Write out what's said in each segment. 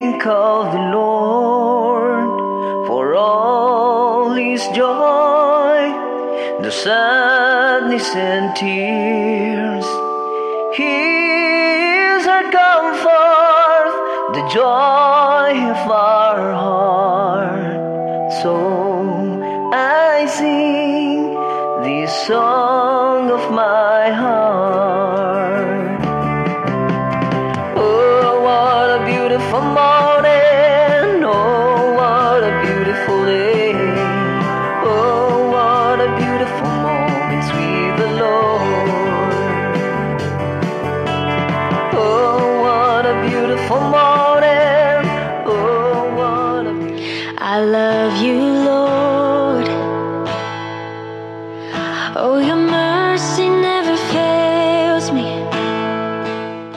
Think of the Lord for all His joy, the sadness and tears. He is our comfort, the joy of our heart. So I sing this song of my heart. Oh, what a beautiful morning. Oh, what a beautiful day. Oh, what a beautiful moments with the Lord. Oh, what a beautiful morning. Oh, what a I love you, Lord. Oh, your mercy never fails me.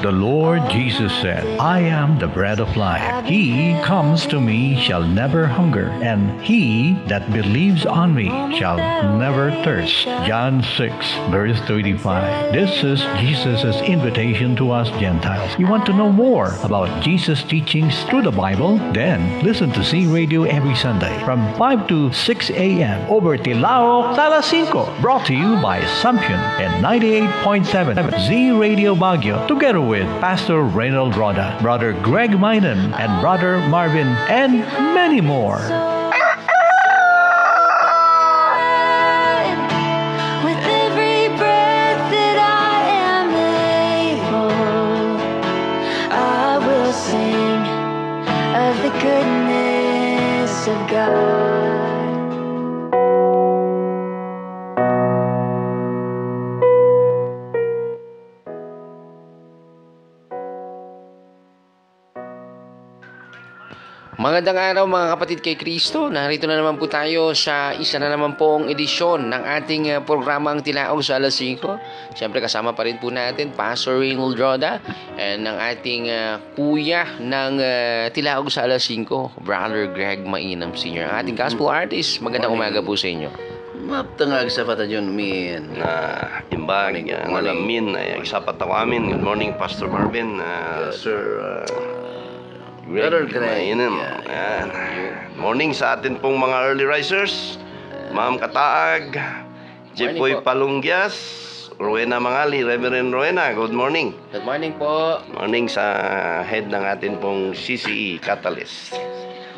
The Lord Jesus said, I am the bread of life. He comes to me shall never hunger, and he that believes on me shall never thirst. John 6, verse 35. This is Jesus' invitation to us Gentiles. You want to know more about Jesus' teachings through the Bible? Then listen to C Radio every Sunday from 5 to 6 a.m. over Tilao, Sala 5. Brought to you by Sampion and 98.7 Z Radio Baguio, together with Pastor Reynold Roda, Brother Greg Minam, and Brother Marvin, and many more. With every breath that I am able, I will sing of the goodness of God. Magandang araw mga kapatid kay Kristo. Narito na naman po tayo sa isa na naman pong edisyon ng ating programang Tilaog sa alas 5. Siyempre kasama pa rin po natin Pastor Reynold Roda and ng ating kuya ng Tilaog sa alas 5, Brother Greg Mainam Sr. Ang ating gospel artist. Magandang umaga po sa inyo. Maptangag sa patayon min na imbag ang alamin ay sapat ako amin. Good morning Pastor Marvin, Sir Brother Greg. Morning sa atin pong mga early risers, Ma'am Kataag, Jepoy Palunggias, Rowena Mangali, Reverend Rowena, good morning. Good morning po. Morning sa head ng atin pong CCE Catalyst.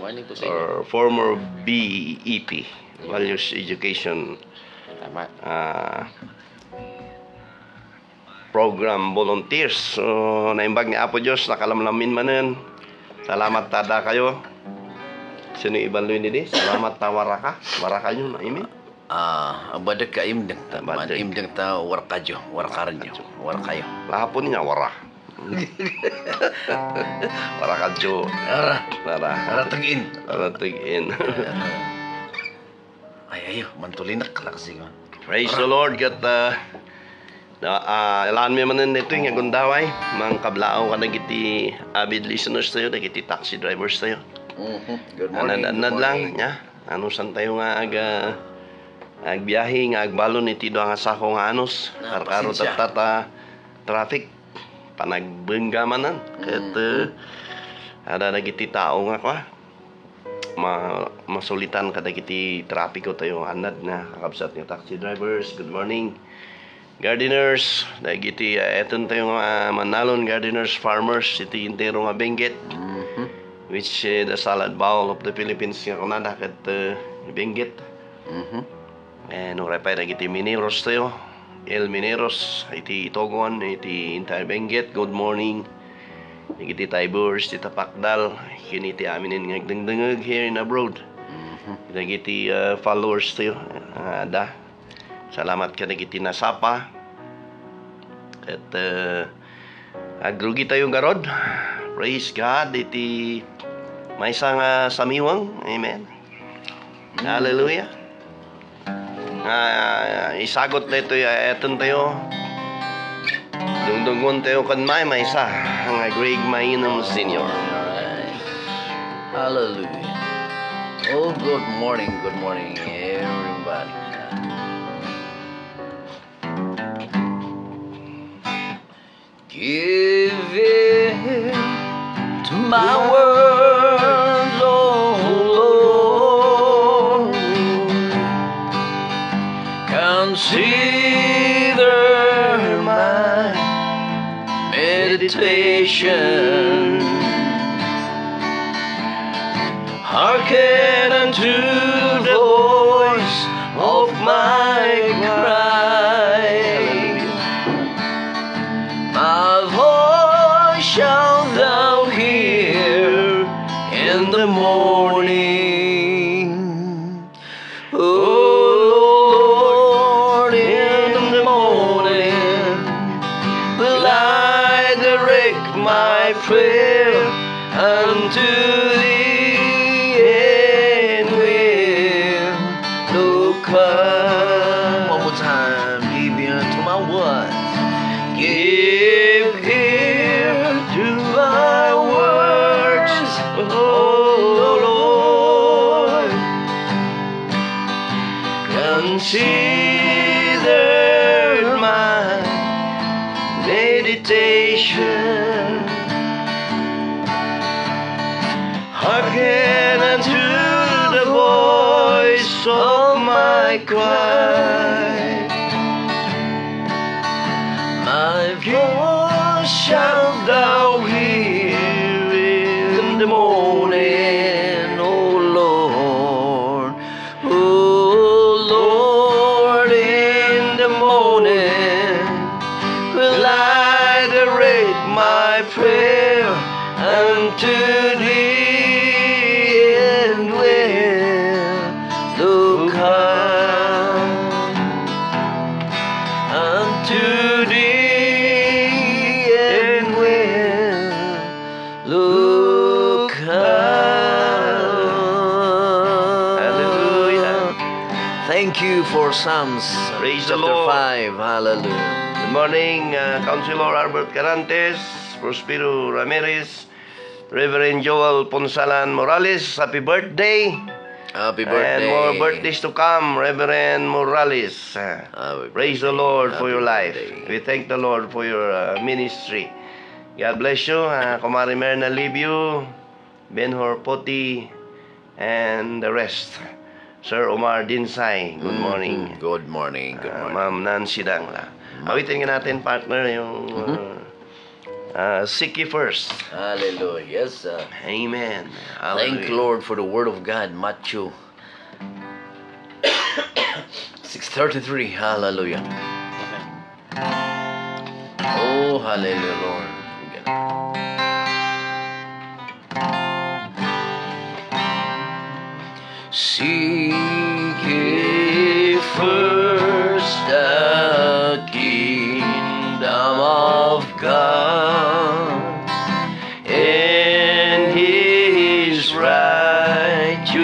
Morning po sa inyo. Or former BEP, Values Education Tama. Program Volunteers. So, naimbag ni Apo Diyos, nakalamlamin manen. Salamat tada kayo. Sino ibang luin ni salamat ta waraka. Waraka nyo na imin. Badak ka imdeng ta. Imdeng ta warkadyo. Warkaranyo. Warkayo. Lahapon niya wara. Warakadyo. Wara tag-in. Ay, ayo. Mantulinak kalaksi ko. Praise the Lord. Gat ilaan mo manan nito yung agundaway. Mga kablao ka na kiti avid listeners tayo, na kiti taxi drivers tayo. Good morning. Anad lang, ya. Ano san tayo nga agbiyahe nga agbalon iti do nga sako nga anos. Karkaro tatata traffic panagbengga manan. Ket ada na kiti tao nga kwa. Masulitan kada kiti trapiko tayo anad na kakabsat ng taxi drivers. Good morning. Gardeners, dagiti eton tayo nga manalon gardeners, farmers, iti intero nga Benguet, which the salad bowl of the Philippines nga kunada ket Benguet. And urepay dagiti mineros tayo, El Mineros, iti Itogon, iti entire Benguet. Good morning. Dagiti Tibers, iti Tapakdal, kiniti aminin nga agdengdengeg here in abroad. Dagiti followers tayo, salamat ka nagiti nasapa. At agrugi tayo garod. Praise God. Iti may isang samiwang. Amen. Hallelujah. Isagot na ito. Eton tayo. Dungdungon tayo kan may isa. Ang Greg Mainam Sr. Hallelujah. Oh, good morning everybody. Give in to my world. meditation. Hearken unto the voice of my cry. My voice shalt thou hear in the morning. O Lord, in the morning will I direct my prayer unto thee, and will look up. One more time, give ear to my words. Give ear to my words, O Lord. Consider my meditation. Hearken unto the voice of my cry. My voice shalt thou hear in the morning, O Lord. O Lord, in the morning will I direct my prayer unto thee, and will look up unto thee, and will look up. Hallelujah. Thank you for Psalms Praise the chapter Lord. 5. Hallelujah. Good morning, Councilor Albert Carantes, Prospero Ramirez, Reverend Joel Ponsalan Morales. Happy birthday! Happy And birthday. more birthdays to come, Reverend Morales. Happy Praise the birthday. Lord for Happy your life. birthday. We thank the Lord for your ministry. God bless you. Kumari Merna Libiu, Benhor Poti, and the rest. Sir Omar Dinsay, good morning. Good morning. Good morning. Ma'am Nancy Dangla. Awitin nga natin, partner, yung Seek ye first. Hallelujah. Yes, sir. Amen. Thank you, Lord, for the word of God. Matthew 6:33. Hallelujah. Oh, hallelujah, Lord. Seek ye first the kingdom of God and His righteousness,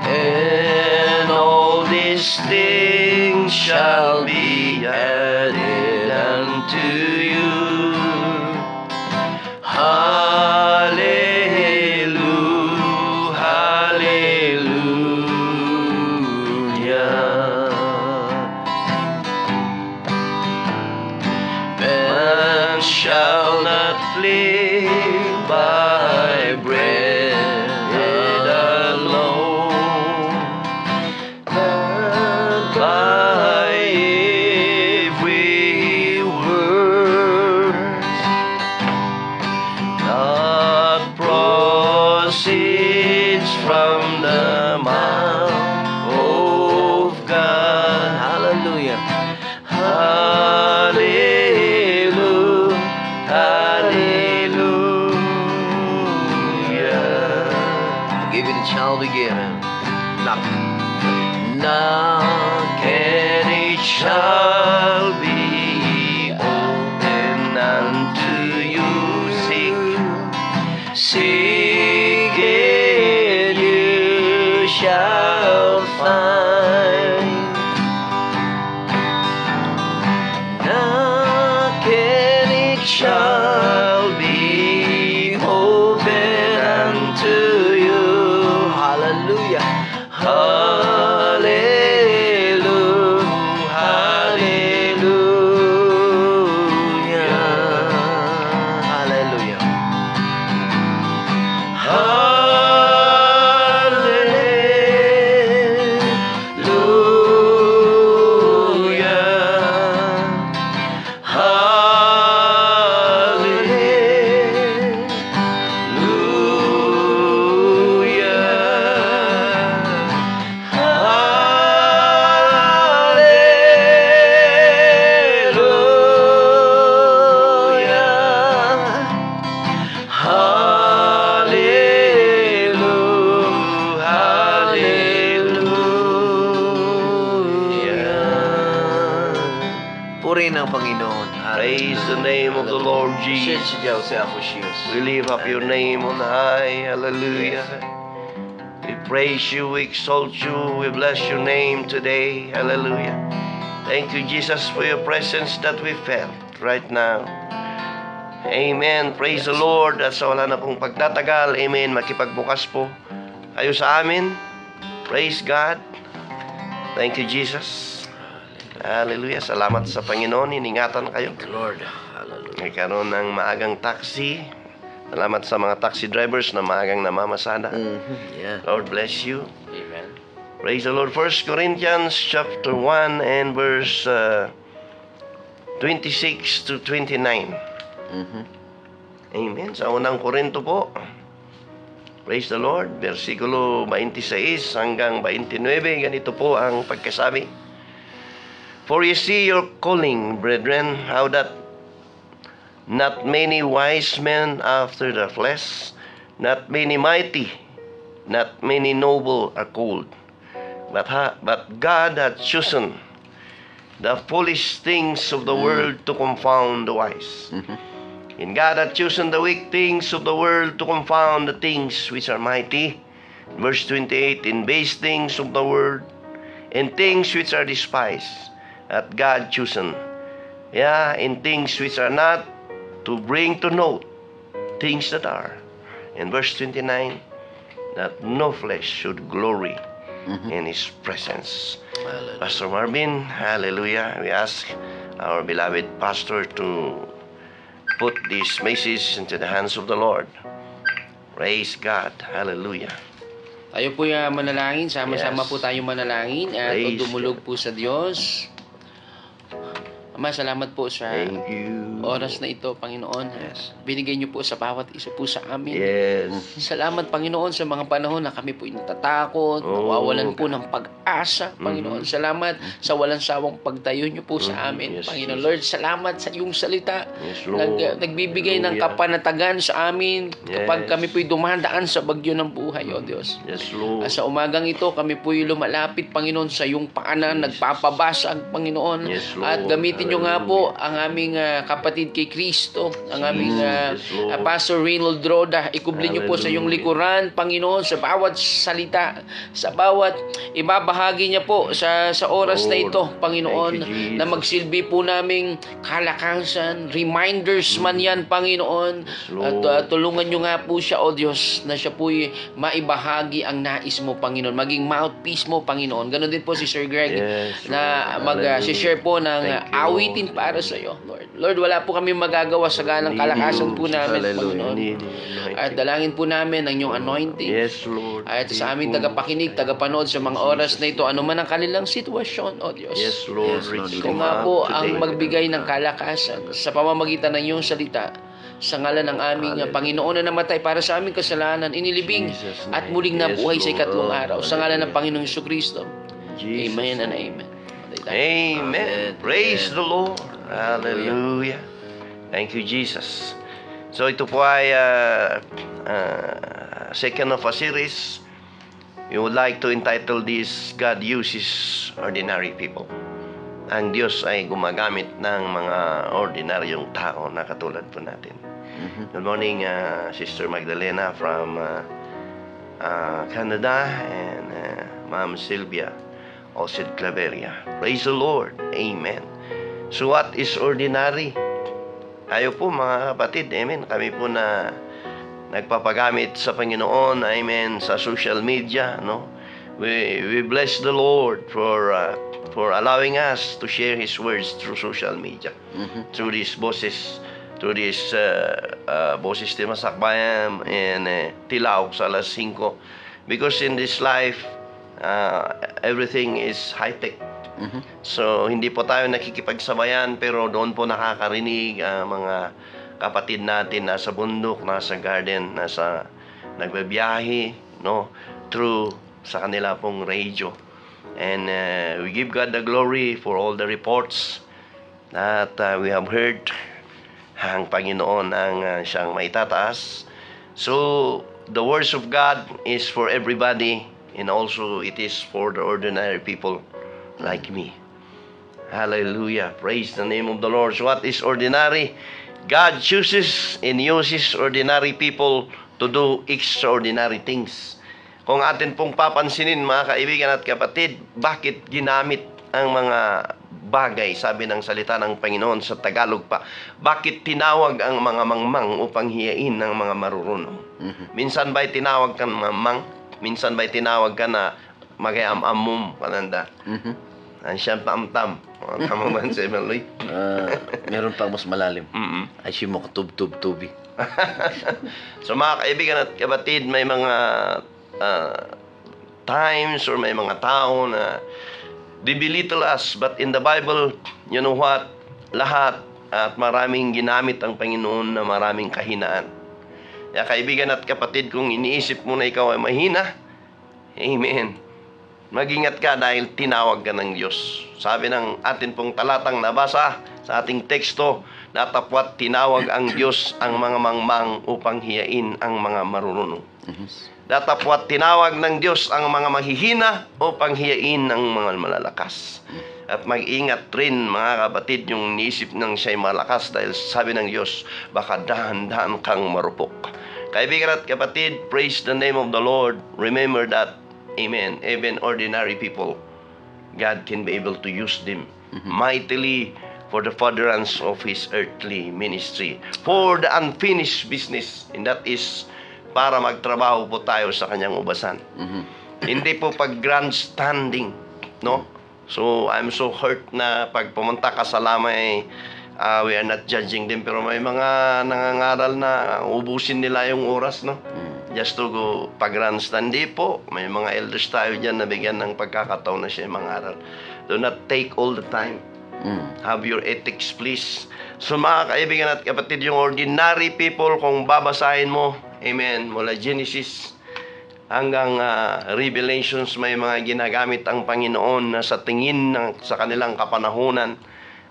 and all these things shall be added unto you. Hallelujah, hallelujah. Man shall not live by bread alone, but by every word that proceeds from the mouth of God. Hallelujah. Hallelujah. Hallelujah. Give it a child to give him. Knock. Knock and it shall be open unto you. Seek and you shall find. Knock and it shall be open unto you. Hallelujah. Hallelujah. Hallelujah. Hallelujah. Hallelujah. praise the name of the Lord Jesus. We lift up your name on high. Hallelujah. We praise you, we exalt you, we bless your name today. Hallelujah. Thank you, Jesus, for your presence that we felt right now. Amen. Praise the Lord. At sa wala na pong pagtatagal, amen, makipagbukas po kayo sa amin. Praise God. Thank you, Jesus. Hallelujah. Salamat sa Panginoon. Iningatan kayo. Lord. Hallelujah. Nagkaroon ng maagang taxi. Salamat sa mga taxi drivers na maagang namamasada. Yeah. Lord bless you. Amen. Praise the Lord. 1 Corinthians chapter 1 and verse 26 to 29. Amen. Sa unang Korinto po. Praise the Lord. Versikulo 26 hanggang 29. Ganito po ang pagkasabi. For you see your calling, brethren, how that not many wise men after the flesh, not many mighty, not many noble are called. But God hath chosen the foolish things of the world to confound the wise. And God hath chosen the weak things of the world to confound the things which are mighty. Verse 28, in base things of the world, and things which are despised, hath God chosen, in things which are not, to bring to note things that are. In verse 29, that no flesh should glory in His presence. Hallelujah. Pastor Marvin, hallelujah. We ask our beloved pastor to put this message into the hands of the Lord. Praise God. Hallelujah. Tayo po yung manalangin. Sama-sama Yes. po tayo manalangin at Praise dumulog God. po sa Diyos. Ama, salamat po sa Thank you. oras na ito, Panginoon. Yes. Binigay niyo po sa bawat isa po sa amin. Yes. Salamat, Panginoon, sa mga panahon na kami po'y natatakot, nawawalan po ng pag-asa, Panginoon. Salamat sa walang sawang pagtayo niyo po sa amin, Yes, Panginoon. yes. Lord, salamat sa iyong salita. Yes, Lord. Nagbibigay ng Hallelujah. kapanatagan sa amin kapag Yes. kami po'y dumadaan sa bagyo ng buhay, O Diyos. Yes, Lord. Sa umagang ito, kami po'y lumalapit, Panginoon, sa iyong paanan, nagpapabasag, Panginoon. Yes, Lord. At gamitin niyo nga po Hallelujah. ang aming kapatid kay Kristo, ang aming Yes, Lord. Pastor Reynold Droda. Ikublin niyo po sa iyong Hallelujah. likuran, Panginoon, sa bawat salita, sa bawat ibabahagi niya po sa oras na Lord. ito, Panginoon, Thank you, Jesus. na magsilbi po naming kalakasan, reminders man yan, Panginoon. Lord. At tulungan niyo nga po siya, O Diyos, na siya po'y maibahagi ang nais mo, Panginoon. Maging mouthpiece mo, Panginoon. Ganon din po si Sir Greg, Yes, na Lord. mag-share po ng Thank you, awitin Lord. para sa iyo, Lord. Lord, wala po kami magagawa sa ganang kalakasan po namin, Panginoon. At dalangin po namin ang iyong anointing. Yes, Lord. At sa aming tagapakinig, tagapanood sa mga oras na ito, anuman ang kanilang sitwasyon, O Diyos. Yes, Lord. Yes, Lord. Reach Ikaw them nga up po today. ang magbigay ng kalakasan sa pamamagitan ng iyong salita. Sa ngalan ng aming Panginoon na namatay para sa aming kasalanan, inilibing Jesus' at name. muling nabuhay Yes, sa ikatlong Lord. araw. Sa ngalan ng Panginoong Jesucristo. Jesus' Amen and name. amen. Amen. Praise the Lord. Hallelujah. Thank you, Jesus. So ito po ay second of a series. We would like to entitle this, God Uses Ordinary People. Ang Diyos ay gumagamit ng mga ordinaryong tao na katulad po natin. Good morning, Sister Magdalena from Canada, and Ma'am Sylvia Osid Claveria. Praise the Lord. Amen. So what is ordinary? Tayo po mga kapatid, amen. Kami po na nagpapagamit sa Panginoon, amen, sa social media, no? We bless the Lord for allowing us to share His words through social media, through these boses, boses de Masakbayan and Tilaw sa alas 5. Because in this life, everything is high-tech. So, hindi po tayo nakikipagsabayan, pero doon po nakakarinig mga kapatid natin nasa bundok, nasa garden, nagbabiyahe, no, through sa kanila pong radio. And we give God the glory for all the reports that we have heard. Ang Panginoon ang siyang maitataas. So, the words of God is for everybody, and also it is for the ordinary people like me. Hallelujah. Praise the name of the Lord. So what is ordinary? God chooses and uses ordinary people to do extraordinary things. Kung atin pong papansinin, mga kaibigan at kapatid, bakit ginamit ang mga bagay, sabi ng salita ng Panginoon sa Tagalog pa, bakit tinawag ang mga mangmang upang hiyain ng mga marurunong? Minsan ba'y tinawag ka ng mang? Minsan ba'y tinawag ka na magayam-amum kananda? Ang siyang paamtam. Tama ba si Emeloy? Meron pa mas malalim. Ay siya mo katub-tub-tubi. So mga kaibigan at kapatid, may mga times or may mga tao na they belittle us, but in the Bible, you know what? Lahat at maraming ginamit ang Panginoon na maraming kahinaan. Kaya kaibigan at kapatid, kung iniisip mo na ikaw ay mahina, amen, mag-ingat ka dahil tinawag ka ng Diyos. Sabi ng atin pong talatang nabasa sa ating teksto, natapwat tinawag ang Diyos ang mga mangmang upang hiyain ang mga marurunong. Datapwat tinawag ng Diyos ang mga mahihina upang hiyain ang mga malalakas. At mag-ingat rin mga kapatid yung niisip ng siya'y malakas dahil sabi ng Diyos, baka dahan-dahan kang marupok. Kaibigan at kapatid, praise the name of the Lord. Remember that, amen, even ordinary people, God can be able to use them mightily for the furtherance of His earthly ministry, for the unfinished business, and that is para magtrabaho po tayo sa kanyang ubasan. Hindi po pag grandstanding, no? So, I'm so hurt na pag pumunta ka sa Lamay, we are not judging them, pero may mga nangangaral na ubusin nila yung oras, no? Just to go pag-grandstand. Hindi po. May mga elders tayo dyan na bigyan ng pagkakataon na siya mangaral. Do not take all the time. Have your ethics, please. So mga kaibigan at kapatid, yung ordinary people, kung babasahin mo, amen, mula Genesis hanggang Revelations, may mga ginagamit ang Panginoon na sa tingin sa kanilang kapanahunan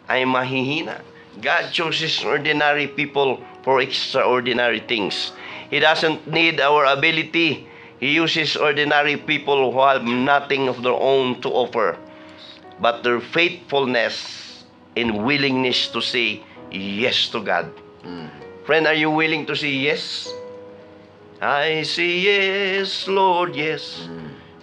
ay mahihina. God chooses ordinary people for extraordinary things. He doesn't need our ability. He uses ordinary people who have nothing of their own to offer, but their faithfulness and willingness to say yes to God. Friend, are you willing to say yes? I say yes, Lord, yes,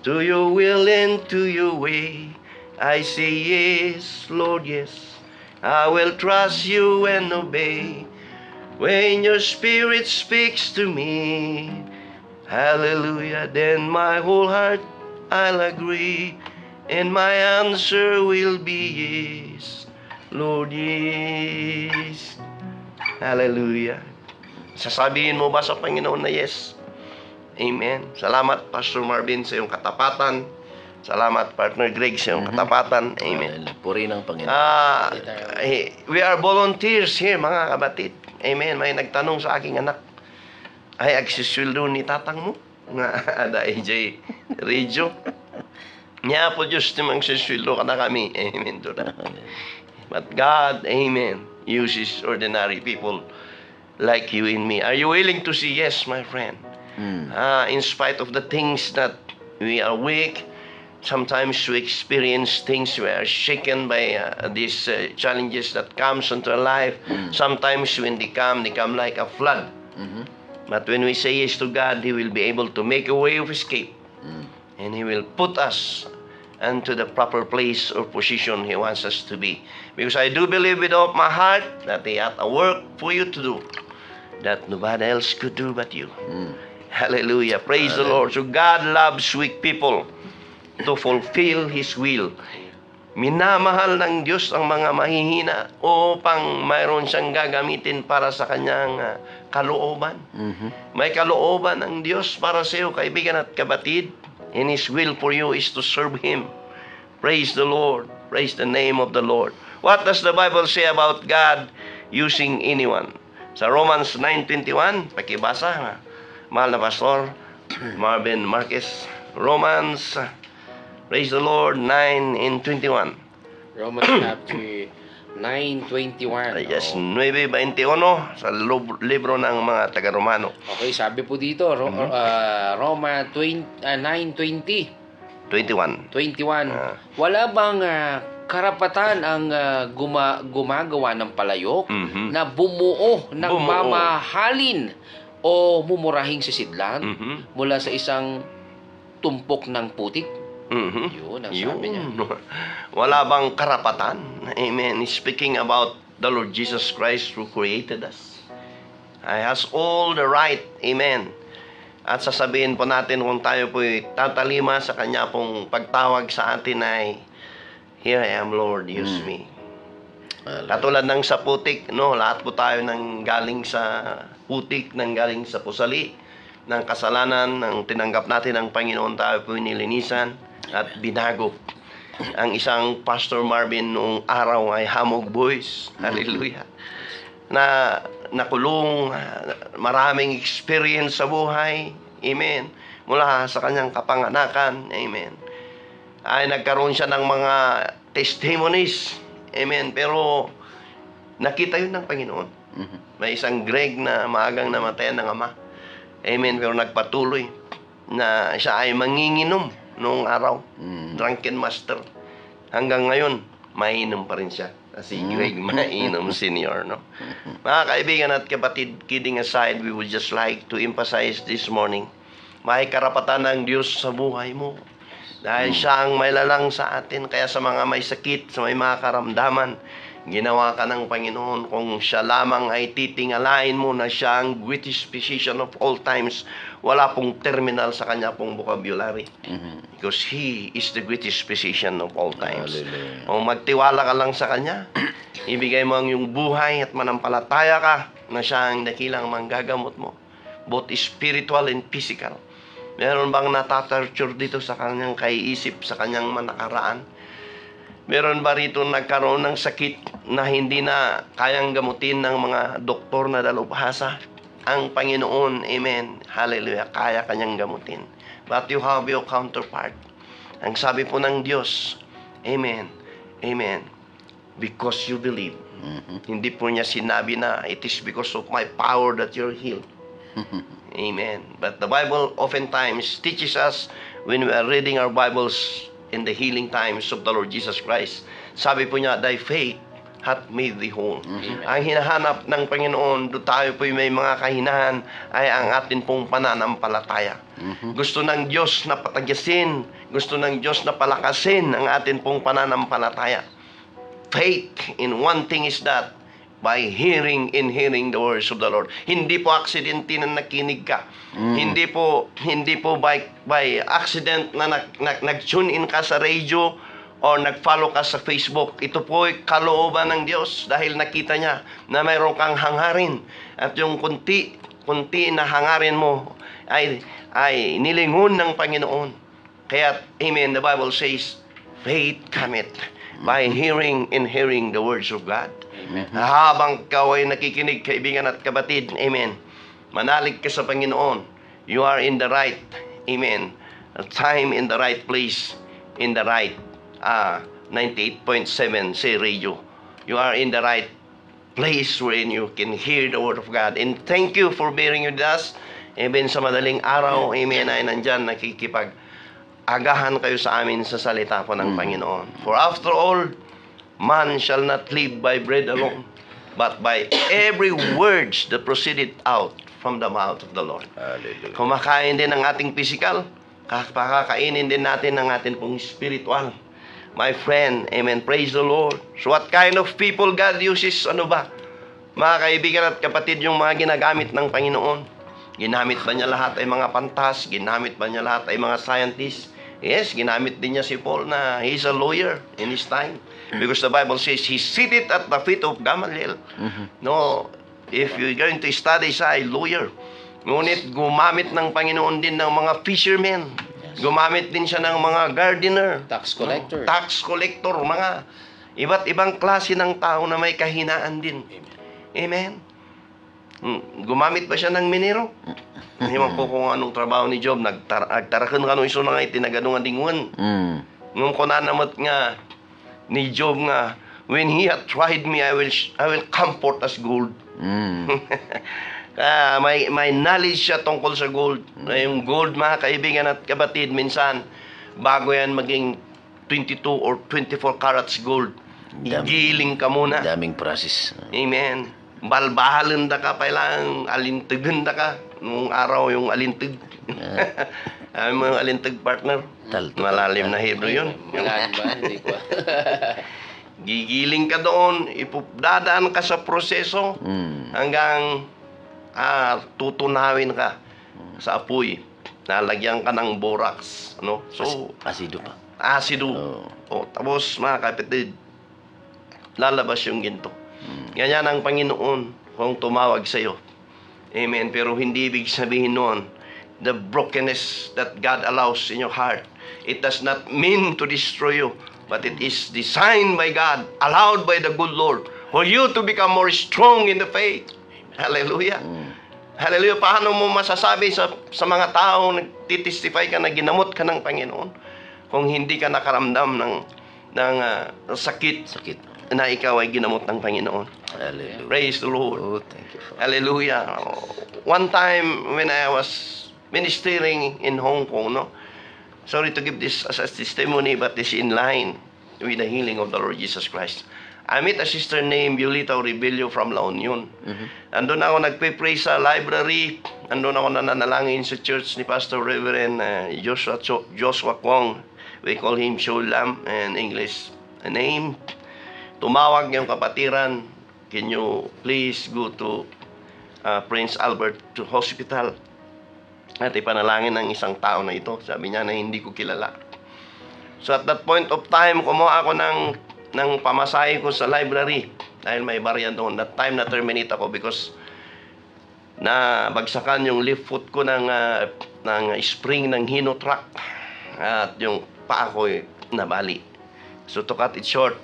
to your will and to your way. I say yes, Lord, yes, I will trust you and obey. When your spirit speaks to me, hallelujah, then my whole heart I'll agree, and my answer will be yes, Lord, yes. Hallelujah. Sasabihin mo ba sa Panginoon na yes? Amen. Salamat, Pastor Marvin, sa iyong katapatan. Salamat, Partner Greg, sa iyong katapatan. Amen. Puri ng Panginoon. We are volunteers here, mga kapatid. Amen. May nagtanong sa aking anak, ay agsisweldo ni tatang mo? Nga, ada AJ Reggio. Niya po Diyos timang sisweldo ka na kami. Amen. But God, amen, uses ordinary people like you and me. Are you willing to say yes, my friend? In spite of the things that we are weak, sometimes we experience things, we are shaken by these challenges that comes into our life. Sometimes when they come like a flood. But when we say yes to God, He will be able to make a way of escape. And He will put us into the proper place or position He wants us to be. Because I do believe with all my heart that He has a work for you to do that nobody else could do but you. Hallelujah. Praise the Lord. So God loves weak people to fulfill His will. Minamahal ng Diyos ang mga mahihina upang mayroon siyang gagamitin para sa kanyang kalooban. May kalooban ng Diyos para sa iyo, kaibigan at kapatid. And His will for you is to serve Him. Praise the Lord. Praise the name of the Lord. What does the Bible say about God using anyone? Sa Romans 9:21, pakibasa, mahal na Pastor Marvin Marquez. Romans, praise the Lord, 9:21. Romans chapter 9:21. Yes, 9:21 sa libro ng mga taga-Romano. Okay, sabi po dito, Roma 9:20. 21. 21. Wala bang karapatan ang gumagawa ng palayok Mhm. na bumuo ng Bumuo. mamahalin o mumurahing sisidlan Mhm. mula sa isang tumpok ng putik. Mhm. Yun ang sabi niya. Wala bang karapatan? Amen. Speaking about the Lord Jesus Christ who created us. He has all the right. Amen. At sasabihin po natin kung tayo po'y tatalima sa Kanya pong pagtawag sa atin ay, "Here I am, Lord, use me." Katulad ng sa putik, no, lahat po tayo nang galing sa putik, nang galing sa pusali, ng kasalanan, nang tinanggap natin ang Panginoon, tayo po nilinisan at binago. Ang isang Pastor Marvin noong araw ay Hamog Boys. Hallelujah. Na nakulong, maraming experience sa buhay. Amen. Mula sa kanyang kapanganakan. Amen. Ay nagkaroon siya ng mga testimonies. Amen. Pero nakita yun ng Panginoon. May isang Greg na maagang namatayan ng ama. Amen. Pero nagpatuloy na siya ay manginginom noong araw. Drunken master. Hanggang ngayon, mainom pa rin siya. Si Greg Mainom Senior, no? Mga kaibigan at kapatid, kidding aside, we would just like to emphasize this morning, may karapatan ng Diyos sa buhay mo. Dahil siya ang may lalang sa atin, kaya sa mga may sakit, sa may mga karamdaman, ginawa ka ng Panginoon. Kung siya lamang ay titingalain mo na siya ang greatest physician of all times, wala pong terminal sa kanya pong vocabulary. Because He is the greatest physician of all times. Hallelujah. Kung magtiwala ka lang sa Kanya, ibigay mo ang iyong buhay at manampalataya ka na siya ang dakilang manggagamot mo. Both spiritual and physical. Meron bang natatorture dito sa kanyang kaiisip, sa kanyang manakaraan? Meron ba rito nagkaroon ng sakit na hindi na kayang gamutin ng mga doktor na dalubhasa? Ang Panginoon, amen, hallelujah, kaya kanyang gamutin. But you have your counterpart. Ang sabi po ng Diyos, amen, amen, because you believe. Hindi po niya sinabi na it is because of my power that you're healed. Amen. But the Bible oftentimes teaches us when we are reading our Bibles in the healing times of the Lord Jesus Christ. Sabi po niya, thy faith hath made thee whole. Ang hinahanap ng Panginoon, do tayo po may mga kahinahan, ay ang atin pong pananampalataya. Gusto ng Diyos na patagyasin, gusto ng Diyos na palakasin ang atin pong pananampalataya. Faith in one thing is that, by hearing the words of the Lord. Hindi po aksidente na nakinig ka. Hindi po by accident na nag-tune in ka sa radio or nag-follow ka sa Facebook. Ito po ay kalooban ng Diyos dahil nakita niya na mayroon kang hangarin. At yung kunti na hangarin mo ay nilingon ng Panginoon. Kaya, amen, the Bible says, faith cometh by hearing the words of God. Amen. Habang ikaw ay nakikinig, kaibigan at kapatid, amen, manalig ka sa Panginoon. You are in the right, amen, time, in the right place, in the right 98.7 say radio. You are in the right place wherein you can hear the word of God. And thank you for bearing with us. Even sa madaling araw, amen, ay nandyan nakikipag-agahan kayo sa amin sa salita po ng Panginoon. For after all, man shall not live by bread alone, but by every word that proceeded out from the mouth of the Lord. Hallelujah. Kumakain din ng ating physical, pakakainin din natin ng ating pong spiritual. My friend, amen, praise the Lord. So what kind of people God uses, ano ba? Mga kaibigan at kapatid, yung mga ginagamit ng Panginoon. Ginamit ba niya lahat ay mga pantas? Ginamit ba niya lahat ay mga scientists? Yes, ginamit din niya si Paul na he's a lawyer in his time. Because the Bible says he seated at the feet of Gamaliel. No, if you're going to study siya ay lawyer. Ngunit gumamit ng Panginoon din ng mga fishermen. Gumamit din siya ng mga gardener. Tax collector. Tax collector, mga iba't ibang klase ng tao na may kahinaan din. Amen. Gumamit ba siya ng minero? Hindi man po kung anong trabaho ni Job. Nagtarakan ka nung iso na nga itinaganungan dinguan. Nung kunanamot nga ni Job nga, when he hath tried me, I will comfort as gold. May knowledge siya tungkol sa gold. Yung gold, mga kaibigan at kapatid, minsan, bago yan maging 22 or 24 carats gold. Dami. Igiling ka muna. Daming process. Amen. Balbahalin da ka, pailang alintigan da ka. Nung araw yung alintag. Ay mo yung alintag, partner. Malalim na Hebrew yun. Malalim ba? Hindi ko. Gigiling ka doon, dadaan ka sa proseso hanggang tutunawin ka sa apoy. Nalagyan ka ng borax. Ano? So, Asido pa. asido. Tapos, mga kapatid, lalabas yung ginto. Ganyan ang Panginoon kung tumawag sa iyo. Amen. Pero hindi ibig sabihin noon, the brokenness that God allows in your heart, it does not mean to destroy you, but it is designed by God, allowed by the good Lord, for you to become more strong in the faith. Hallelujah. Hallelujah. Paano mo masasabi sa mga tao nagtitestify ka na ginamot ka ng Panginoon kung hindi ka nakaramdam ng sakit na ikaw ay ginamot ng Panginoon? Hallelujah. Praise the Lord. Oh, thank you, Father. Hallelujah. One time when I was ministering in Hong Kong, sorry to give this as a testimony, but it's in line with the healing of the Lord Jesus Christ. I met a sister named Violeta Rebello from La Union. Andun ako nagpe-pray sa library. Andun ako nananalangin sa church ni Pastor Reverend Joshua Kwong. We call him Shulam in English name. Tumawag yung kapatiran, can you please go to Prince Albert Hospital at ipanalangin ng isang tao na ito. Sabi niya na hindi ko kilala. So at that point of time, kumuha ako ng pamasahe ko sa library dahil may barya doon. That time na terminate ako because nabagsakan yung left foot ko ng spring ng Hino truck at yung paa ko nabali. So to cut it short,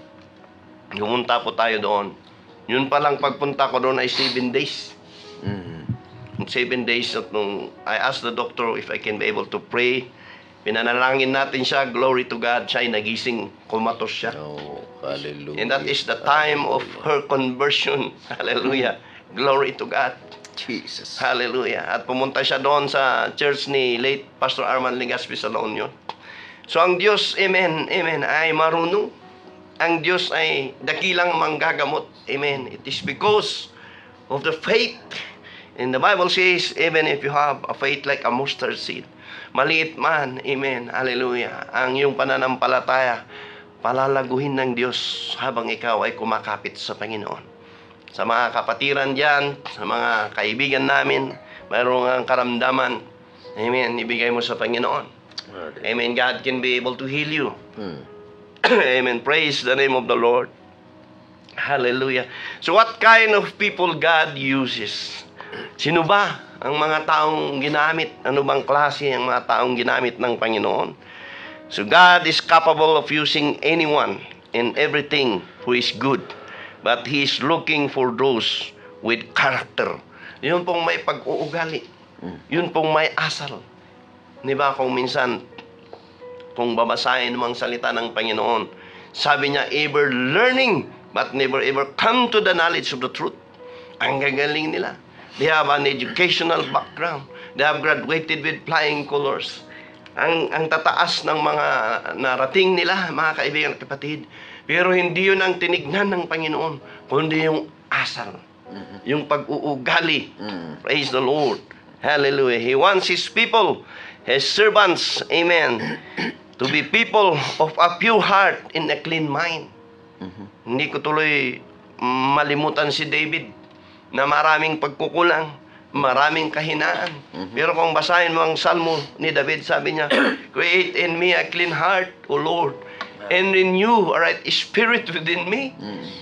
pumunta po tayo doon. Yun pa lang pagpunta ko doon ay 7 days. 7 days nung I asked the doctor if I can be able to pray. Pinanalangin natin siya, glory to God, siya ay nagising, kumatos siya. Oh, hallelujah. And that is the time of her conversion. Hallelujah. Glory to God. Jesus. Hallelujah. At pumunta siya doon sa church ni late Pastor Arman Legaspi sa La Union. So ang Diyos, amen, amen, ay marunong. Ang Diyos ay dakilang manggagamot. Amen. It is because of the faith. And the Bible says, even if you have a faith like a mustard seed, maliit man, amen, hallelujah, ang iyong pananampalataya, palalaguhin ng Diyos habang ikaw ay kumakapit sa Panginoon. Sa mga kapatiran dyan, sa mga kaibigan namin, mayroong ang karamdaman, amen, ibigay mo sa Panginoon. Amen, God can be able to heal you. Amen, praise the name of the Lord. Hallelujah. So what kind of people God uses? Sino ba ang mga taong ginamit? Ano bang klase ang mga taong ginamit ng Panginoon? So God is capable of using anyone and everything who is good. But He is looking for those with character. Yun pong may pag-uugali. Yun pong may asal. Di ba kung minsan, kung babasahin mo ang salita ng Panginoon, sabi niya, ever learning, but never ever come to the knowledge of the truth. Ang gagaling nila. They have an educational background. They have graduated with flying colors. Ang tataas ng mga narating nila, mga kaibigan at kapatid. Pero hindi yun ang tinignan ng Panginoon, kundi yung asal. Yung pag-uugali. Praise the Lord. Hallelujah. He wants His people, His servants, amen, to be people of a pure heart and a clean mind. Hindi ko tuloy malimutan si David na maraming pagkukulang, maraming kahinaan. Pero kung basahin mo ang Salmo ni David, sabi niya, create in me a clean heart, O Lord, and renew a right spirit within me.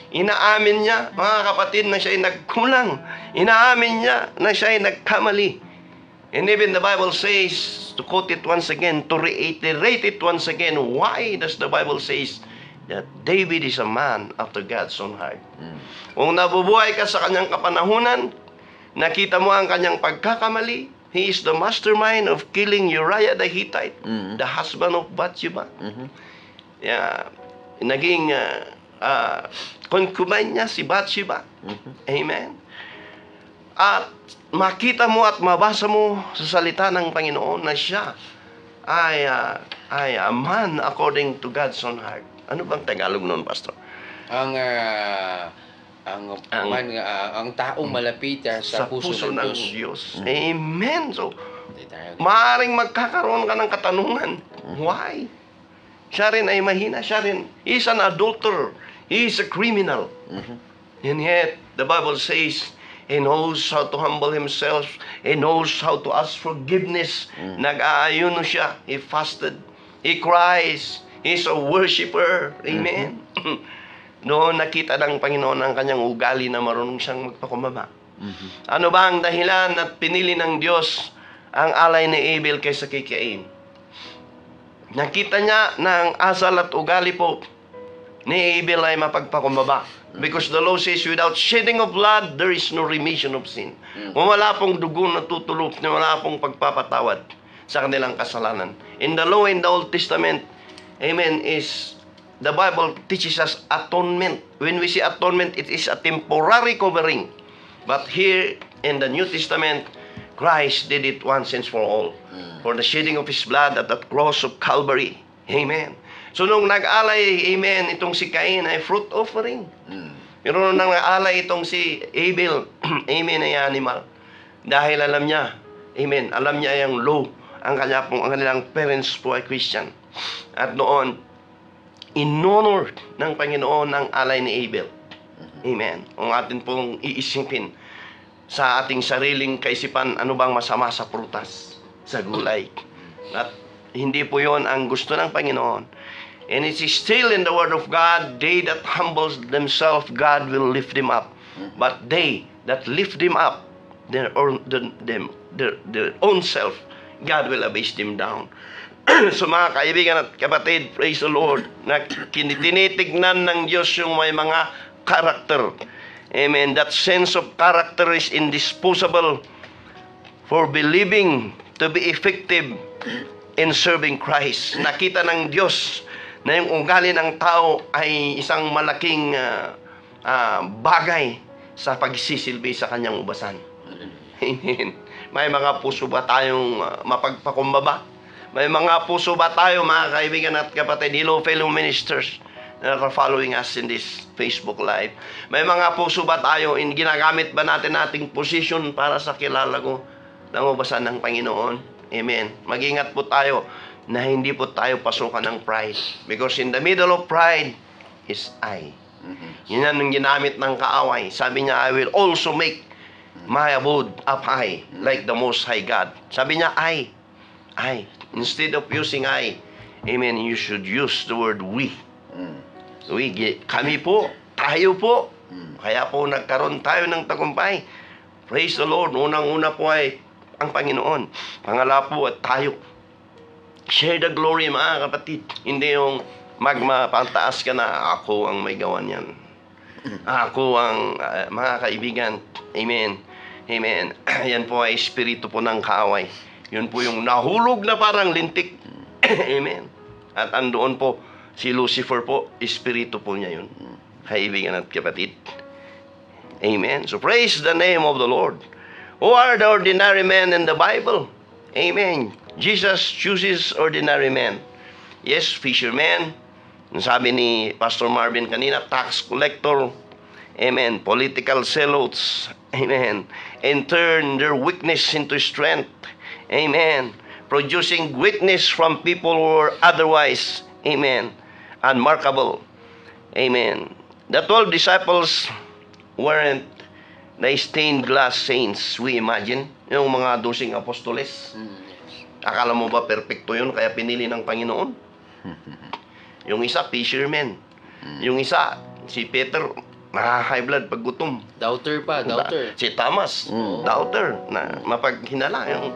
Inaamin niya, mga kapatid, na siya ay nagkulang. Inaamin niya na siya ay nagkamali. And even the Bible says, to quote it once again, to reiterate it once again, why does the Bible says that David is a man after God's own heart? Kung nabubuhay ka sa kanyang kapanahunan, nakita mo ang kanyang pagkakamali, he is the mastermind of killing Uriah the Hittite, the husband of Bathsheba. Naging concubine niya si Bathsheba. Amen. At makita mo at mabasa mo sa salita ng Panginoon na siya a man according to God's own heart. Ano bang Tagalog noon, Pastor? Ang taong malapit sa puso ng Diyos. Amen. So, maaaring magkakaroon ka ng katanungan. Why? Siya rin ay mahina. Siya rin, he's an adulterer. He is a criminal. And yet, the Bible says, he knows how to humble himself. He knows how to ask forgiveness. Nag-aayuno siya. He fasted. He cries. He's a worshiper. Amen. Noon nakita ng Panginoon ang kanyang ugali na marunong siyang magpakumbaba. Ano ba ang dahilan at pinili ng Diyos ang alay ni Abel kaysa kay Cain? Nakita niya na ang asal at ugali po ni Abel ay mapagpakumbaba. Because the law says, without shedding of blood, there is no remission of sin. Kung wala pong dugo na tutulog, wala pong pagpapatawad sa kanilang kasalanan. In the law in the Old Testament, amen, the Bible teaches us atonement. When we say atonement, it is a temporary covering. But here in the New Testament, Christ did it once and for all. For the shedding of His blood at the cross of Calvary. Amen. So nung nag-alay, amen, itong si Cain ay fruit offering. Pero nung nag-alay itong si Abel, amen, ay animal. Dahil alam niya, amen, alam niya yung law. Ang kanilang parents po ay Christian. At noon, in-honor ng Panginoon ang alay ni Abel. Amen. Kung atin pong iisipin sa ating sariling kaisipan, ano bang masama sa prutas, sa gulay. At hindi po yon ang gusto ng Panginoon. And it is still in the Word of God, they that humbles themselves, God will lift them up. But they that lift them up, their own self, God will abase them down. So mga kaibigan at kapatid, praise the Lord, na tinitignan ng Diyos yung may mga character. Amen. That sense of character is indisposable for believing to be effective in serving Christ. Nakita ng Diyos na yung ugali ng tao ay isang malaking bagay sa pagsisilbi sa kanyang ubasan. Amen. May mga puso ba tayong mapagpakumbaba? May mga puso ba tayo, mga kaibigan at kapatid, hello fellow ministers na following us in this Facebook Live? May mga puso ba tayo, ginagamit ba natin ating position para sa kilala ko ng ubasan ng Panginoon? Amen. Mag-ingat po tayo na hindi po tayo pasukan ng pride. Because in the middle of pride is I. Yun yan ang ginamit ng kaaway. Sabi niya, I will also make my abode up high like the Most High God. Sabi niya, I. Instead of using I, amen, you should use the word we. We, kami po, tayo po. Kaya po nagkaroon tayo ng tagumpay. Praise the Lord. Unang-una po ay ang Panginoon. Pangalawa po at tayo. Share the glory, mga kapatid. Hindi yung magmapantaas ka na ako ang may gawa niyan. Ako ang mga kaibigan. Amen. Amen. Yan po ay espiritu po ng kaaway. Yun po yung nahulog na parang lintik. Amen. At andoon po si Lucifer po, espiritu po niya yun. Kaibigan at kapatid. Amen. So praise the name of the Lord. Who are the ordinary men in the Bible? Amen. Jesus chooses ordinary men. Yes, fishermen. Sabi ni Pastor Marvin kanina, tax collector. Amen. Political zealots. Amen. And turn their weakness into strength. Amen. Producing greatness from people who are otherwise, amen, unmarkable. Amen. The 12 disciples weren't the stained glass saints, we imagine. Yung mga 12 apostoles. Akala mo ba perfecto yun kaya pinili ng Panginoon? Yung isa, fisherman. Yung isa, si Peter, high blood pag gutom. Doubter pa, doubter. Si Thomas, doubter, na mapaghinala. Yung,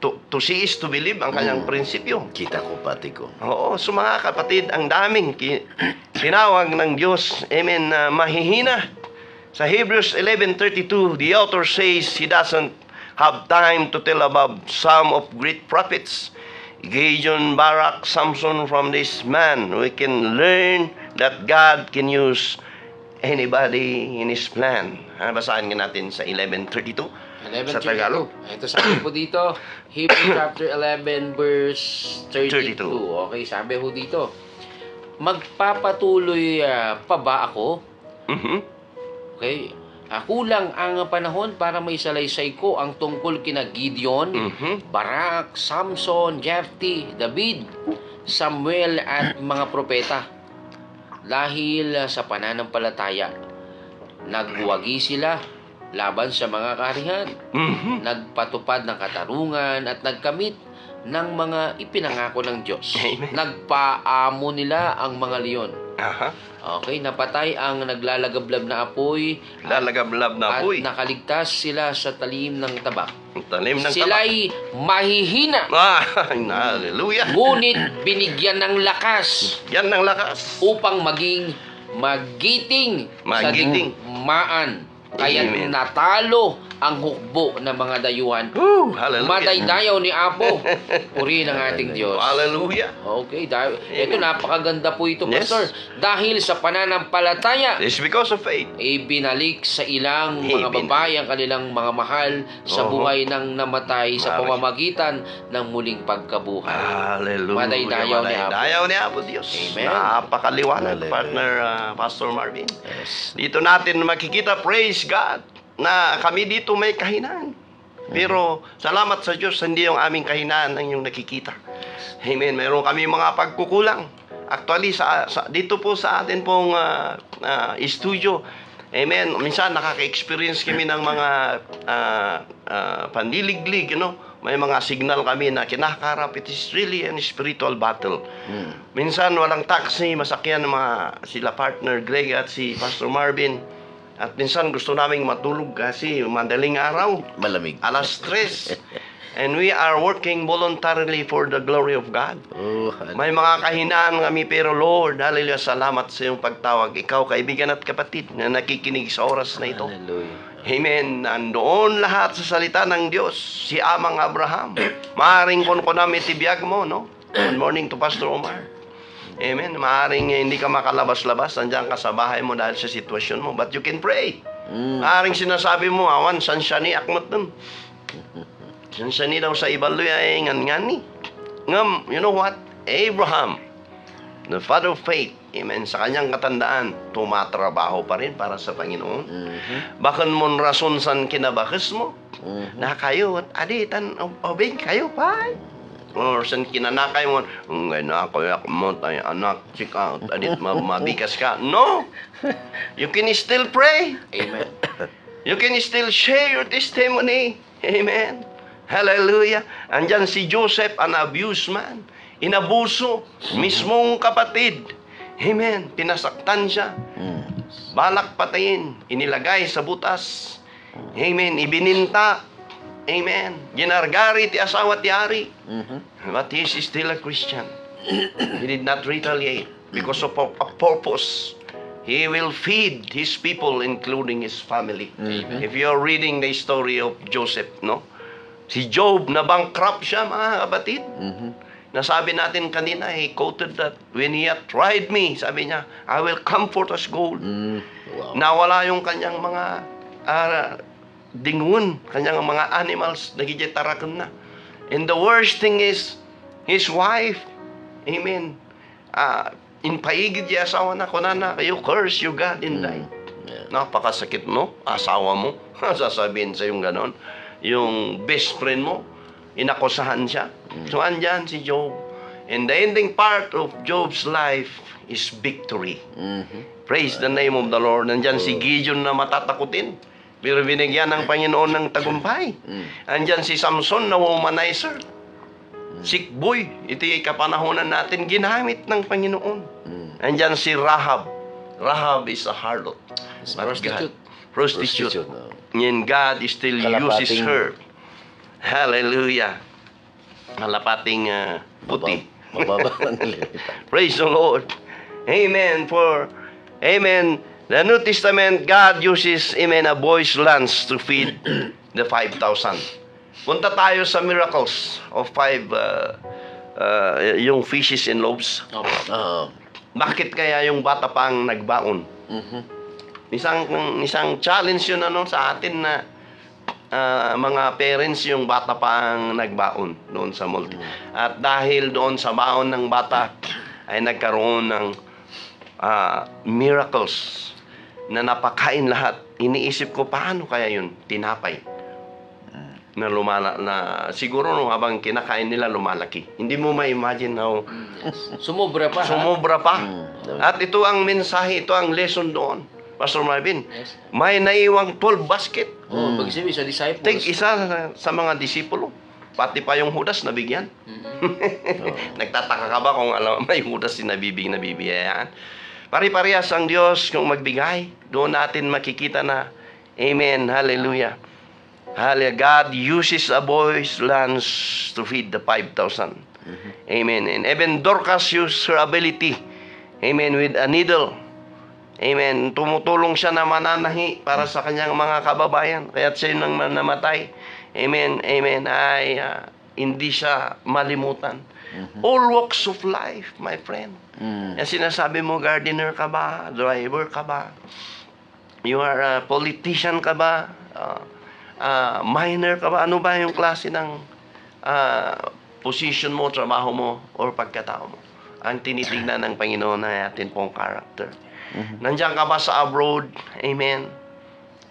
to see is to believe ang kanyang prinsipyo. Kita ko pati ko. Oo, so mga kapatid, ang daming tinawag ng Diyos, amen, na mahihina. Sa Hebrews 11:32, the author says he doesn't have time to tell about some of great prophets. Gideon, Barak, Samson, from this man, we can learn that God can use anybody in His plan. Basahin nga natin sa 11:32. sa Tagalog. Ito sabi po dito, Hebrew chapter 11 verse 32. Okay, sabi po dito, magpapatuloy pa ba ako? Okay. Kulang ang panahon para may salaysay ko ang tungkol kina Gideon, Barak, Samson, Jephthah, David, Samuel at mga propeta. Dahil sa pananampalataya, nagwagi sila laban sa mga kaharian, nagpatupad ng katarungan at nagkamit ng mga ipinangako ng Diyos. Amen. Nagpaamo nila ang mga leon. Okay, napatay ang naglalagablab na apoy Lalagablab na apoy. at nakaligtas sila sa talim ng tabak. Talim ng tabak. Sila'y mahihina, Hallelujah. ngunit binigyan ng lakas Yan ang lakas. upang maging magiting, Magiting. sa digmaan. Kaya Amen. natalo ang hukbo ng mga dayuhan. Hallelujah. Madaydayaw ni Apo. Purihin ang ating Diyos. Hallelujah. Okay, ito napakaganda po ito, Yes. Pastor. Dahil sa pananampalataya, It's because of faith. ibinalik sa ilang mga Amen. babae ang kanilang mga mahal sa Oo. buhay ng namatay sa Mari. pamamagitan ng muling pagkabuhay. Hallelujah. Madaydayaw ni Apo. Madaydayaw ni Apo Diyos. Amen. Napakaliwanag, partner Pastor Marvin. Dito natin makikita, praise God, na kami dito may kahinaan. Pero salamat sa Diyos, hindi yung aming kahinaan ang yung nakikita. Amen. Meron kami mga pagkukulang. Actually, dito po sa atin pong studio, amen, minsan nakaka-experience kami ng mga pandiliglig, may mga signal kami na kinakarap. It is really a spiritual battle. Minsan walang taxi, masakyan sila partner Greg at si Pastor Marvin. At minsan gusto naming matulog kasi madaling araw, Malamig. alas 3. And we are working voluntarily for the glory of God. May mga kahinaan kami, pero Lord, hallelujah, salamat sa iyong pagtawag. Ikaw, kaibigan at kapatid, na nakikinig sa oras na ito. Amen. Nandoon lahat sa salita ng Diyos. Si Amang Abraham. Maaring kunami tibiyag mo, no? Good morning to Pastor Omar. Amen. Maaring hindi ka makalabas-labas, nandiyan ka sa bahay mo dahil sa sitwasyon mo. But you can pray. Maaring sinasabi mo, awan, san siya ni akmat dun. San siya ni daw sa ibaloy ay ngani. Ngam, you know what? Abraham, the father of faith, amen, sa kanyang katandaan, tumatrabaho pa rin para sa Panginoon. Bakit mo rason san kinabakis mo? Na kayo, aditan, obing kayo pa. Or san kinanakay mo, nakayak mo tayo, anak, check out, adit, mabikas ka. No! You can still pray. Amen. You can still share your testimony. Amen. Hallelujah. Andyan si Joseph, an abused man. Inabuso, mismong kapatid. Amen. Pinasaktan siya. Balak patayin. Inilagay sa butas. Amen. Ibininta. Amen. Ginargari ti asawa ti ari. But he is still a Christian. He did not retaliate because of a purpose. He will feed his people, including his family. If you're reading the story of Joseph, no? Si Job, na-bankrupt siya, mga kapatid. Nasabi natin kanina, he quoted that, when he had tried me, sabi niya, I will come forth as gold. Nawala yung kanyang mga dingun, kanyang mga animals, nagigitarakan na. And the worst thing is, his wife, amen, in paigid niya asawa na, kunana, you curse you God and die. Napakasakit, no? Asawa mo, sasabihin sa yung ganon. Yung best friend mo, inakusahan siya. So, andyan si Job. And the ending part of Job's life is victory. Praise the name of the Lord. Nandyan si Gideon na matatakutin, pero binigyan ng Panginoon ng tagumpay. Andyan si Samson na womanizer. Sick boy, ito ay kapanahonan natin, ginamit ng Panginoon. Andyan si Rahab. Rahab is a harlot. Prostitute. Prostitute. And God still uses her. Hallelujah. Kalapating puti. Praise the Lord. Amen. Amen. The New Testament, God uses, amen, a boy's lance to feed the 5,000. Punta tayo sa miracles of 5, yung fishes and loaves. Bakit kaya yung bata pang nagbaon? Isang challenge yun sa atin na mga parents yung bata pa ang nagbaon doon sa multi. At dahil doon sa baon ng bata ay nagkaroon ng miracles na napakain lahat. Iniisip ko, paano kaya yun? Tinapay. Na siguro no, habang kinakain nila lumalaki. Hindi mo ma-imagine how Sumobra pa. sumobra pa. At ito ang mensahe, ito ang lesson doon. Pastor Marvin, Yes. may naiwang 12 basket. Oh, pag sabi sa disciples. Take isa sa mga disipulo. Pati pa yung Judas nabigyan. Nagtataka ka ba kung alam may Judas din nabibigyan? Pari-parehas ang Diyos kung magbigay. Doon natin makikita na, Amen, Hallelujah. Hallelujah. God uses a boy's lunch to feed the 5,000. Amen. And even Dorcas used her ability, Amen, with a needle. Amen. Tumutulong siya na mananahi para sa kanyang mga kababayan. Kaya't siya nang namatay. Amen. Amen. Ay hindi siya malimutan. All walks of life, my friend. Yan sinasabi mo, gardener ka ba? Driver ka ba? You are a politician ka ba? Minor ka ba? Ano ba yung klase ng position mo, trabaho mo, or pagkatao mo? Ang tinitingnan ng Panginoon na atin pong character. Nandiyan ka ba sa abroad? Amen.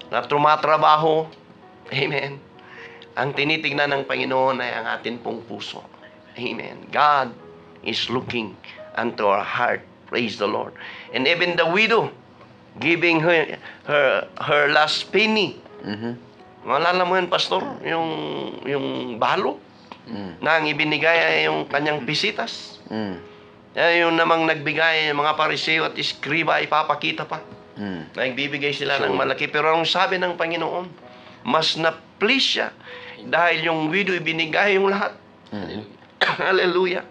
Na tumatrabaho? Amen. Ang tinitingnan ng Panginoon ay ang atin pong puso. Amen. God is looking unto our heart. Praise the Lord. And even the widow giving her last penny. Malala mo yun, Pastor? Yung balo na ang ibinigay ay yung kanyang pisitas. Yung namang nagbigay, mga pariseo at iskriba, ipapakita pa. Nagbibigay sila ng malaki. Pero ang sabi ng Panginoon, mas na-please siya dahil yung widow ibinigay yung lahat. Hallelujah.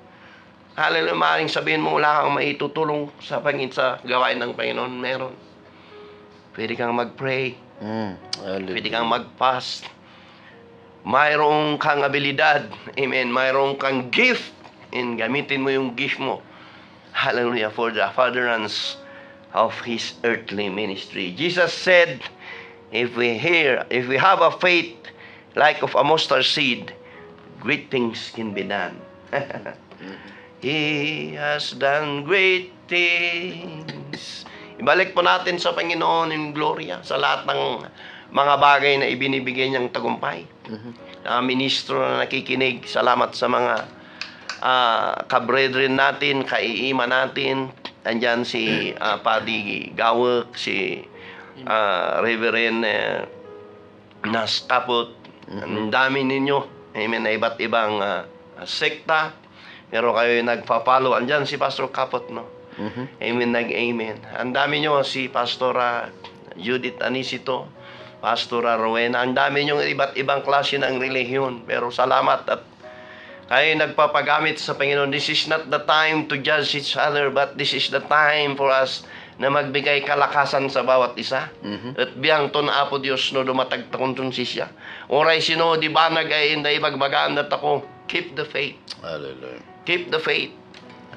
Hallelujah. Maaaring sabihin mo, wala kang maitutulong sa gawain ng Panginoon. Meron. Pwede kang mag-pray. Pwede kang mag-fast. Mayroong kang abilidad. Amen. Mayroong kang gift. And gamitin mo yung gift mo. Hallelujah. For the furtherance of His earthly ministry. Jesus said, if we have a faith like of a mustard seed, great things can be done. He has done great things. Ibalik po natin sa Panginoon yung gloria sa lahat ng mga bagay na ibinibigay niyang tagumpay. Ministro na nakikinig, salamat sa mga kabrethren natin, kaiima natin. Andyan si Paddy Gawak, si Reverend Nas Kaput. Ang dami ninyo. Amen. Na iba't ibang sekta. Pero kayo nagpa-follow. Andyan si Pastor Kaput, no? Amen, nag-amen. Ang dami nyo, si Pastor Judith Anisito, Pastor Rowena. Ang dami nyo iba't ibang klase ng relihiyon. Pero salamat at kayo nagpapagamit sa Panginoon. This is not the time to judge each other, but this is the time for us na magbigay kalakasan sa bawat isa. At biyang to na apo Diyos no dumatag takon siya. Oray sino di banag ay inday bagbagaan at ako. Keep the faith. Hallelujah. Keep the faith.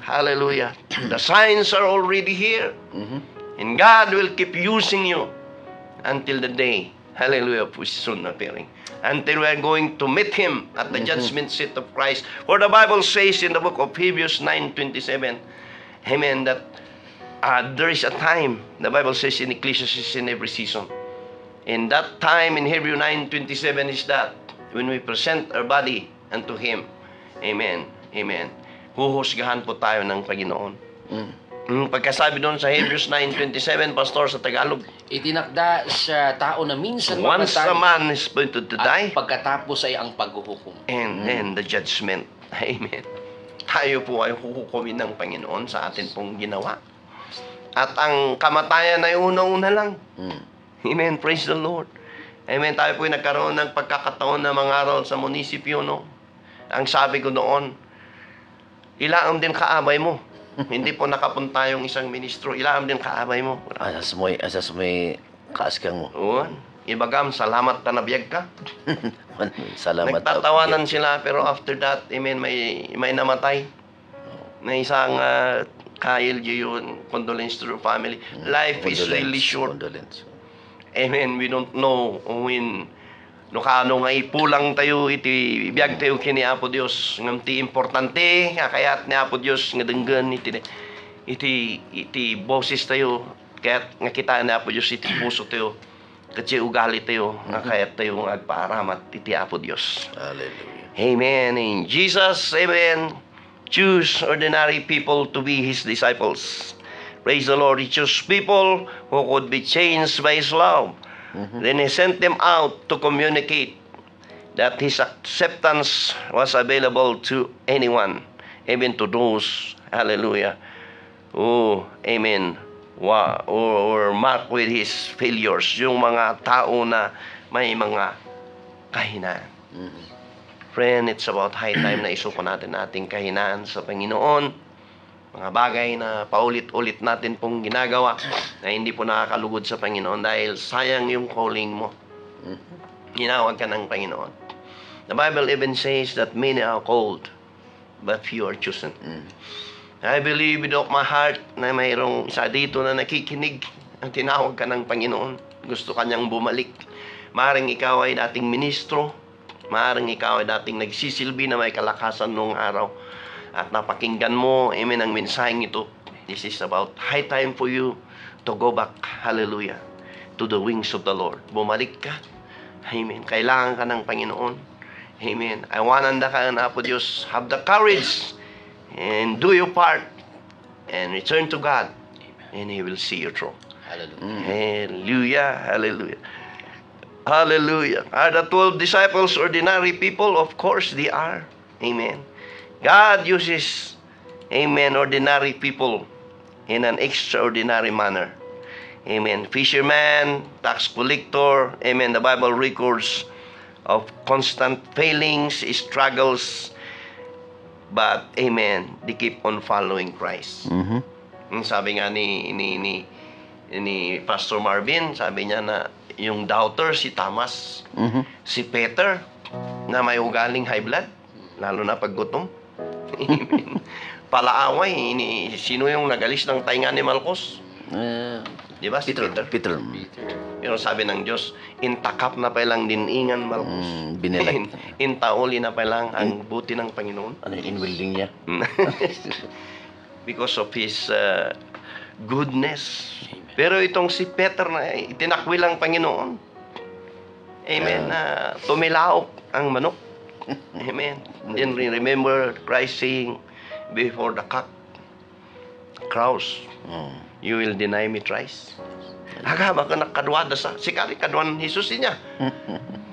Hallelujah. The signs are already here. And God will keep using you until the day, hallelujah, of His soon appearing. Until we are going to meet Him at the judgment seat of Christ. For the Bible says in the book of Hebrews 9:27, amen, that there is a time, the Bible says in Ecclesiastes, in every season. And that time in Hebrews 9:27 is that when we present our body unto Him. Amen. Amen. Huhusgahan po tayo ng Panginoon. Pagkasabi doon sa Hebrews 9:27, Pastor, sa Tagalog, Itinakda sa tao na minsan once a mamatay man is appointed to die, at pagkatapos ay ang paghuhukom. and then the judgment. Amen. Tayo po ay huhukumin ng Panginoon sa atin pong ginawa. At ang kamatayan ay una-una lang. Amen. Praise the Lord. Amen. Tayo po ay nagkaroon ng pagkakataon na mangaral sa munisipyo, no? Ang sabi ko noon, ilaam din kaabay mo. Hindi po nakapunta yung isang ministro, ilaam din kaabay mo. Asas mo'y kaaskang mo. Uwan. Ibagam, salamat na nabiyag ka. Salamat. Nagtatawanan sila, pero after that, amen, may namatay. Na isang KLG yun, condolence to the family. Life is really short. Condolence. Amen. We don't know when No kano nga ipulang tayo iti biyag tayo kini Apo Dios ngam ti importante nga kayat ni Apo Dios nga denggan iti boses tayo kayat nga kita ni Apo Dios iti puso tayo ket ugali tayo nga kayat tayo nga agpaaramat iti Apo Dios. Hallelujah. Amen. In Jesus, amen. Choose ordinary people to be His disciples. Praise the Lord. He chose people who could be changed by His love. Then He sent them out to communicate that His acceptance was available to anyone, even to those, hallelujah, who, amen, or marked with His failures, yung mga tao na may mga kahinaan. Friend, it's about high time na isuko natin ating kahinaan sa Panginoon. Mga bagay na paulit-ulit natin pong ginagawa na hindi po nakakalugod sa Panginoon dahil sayang yung calling mo. Ginawag ka ng Panginoon. The Bible even says that many are called, but few are chosen. I believe with all my heart na mayroong isa dito na nakikinig ang tinawag ka ng Panginoon. Gusto kanyang bumalik. Maaring ikaw ay dating ministro. Maaring ikaw ay dating nagsisilbi na may kalakasan noong araw. At napakinggan mo, amen, ang mensaheng ito. This is about high time for you to go back, hallelujah, to the wings of the Lord. Bumalik ka, amen. Kailangan ka ng Panginoon, amen. Iwananda ka na po Diyos. Have the courage and do your part and return to God and He will see you through. Hallelujah. Hallelujah, hallelujah. Hallelujah. Are the 12 disciples ordinary people? Of course they are. Amen. God uses, amen, ordinary people in an extraordinary manner. Amen. Fisherman, tax collector, amen. The Bible records of constant failings, struggles, but, amen, they keep on following Christ. Sabi nga ni Pastor Marvin, sabi niya na yung doubter, si Thomas, si Peter, na may ugaling high blood, lalo na pag gutom. Palaaway, sino yung nagalis ng tainga ni Malchus? Di ba? Si Peter. Pero sabi ng Diyos, intakap na pa lang diningan Malchus. Binilag. Intauli na pa lang ang buti ng Panginoon. Ano yung inwilding niya? Because of His goodness. Pero itong si Peter na itinakwil ang Panginoon. Amen. Tumilaok ang manok. Amen. Then remember Christ saying before the cock crows, you will deny me thrice. Aga, baka nakadwada sa sikari kadwan Jesus niya.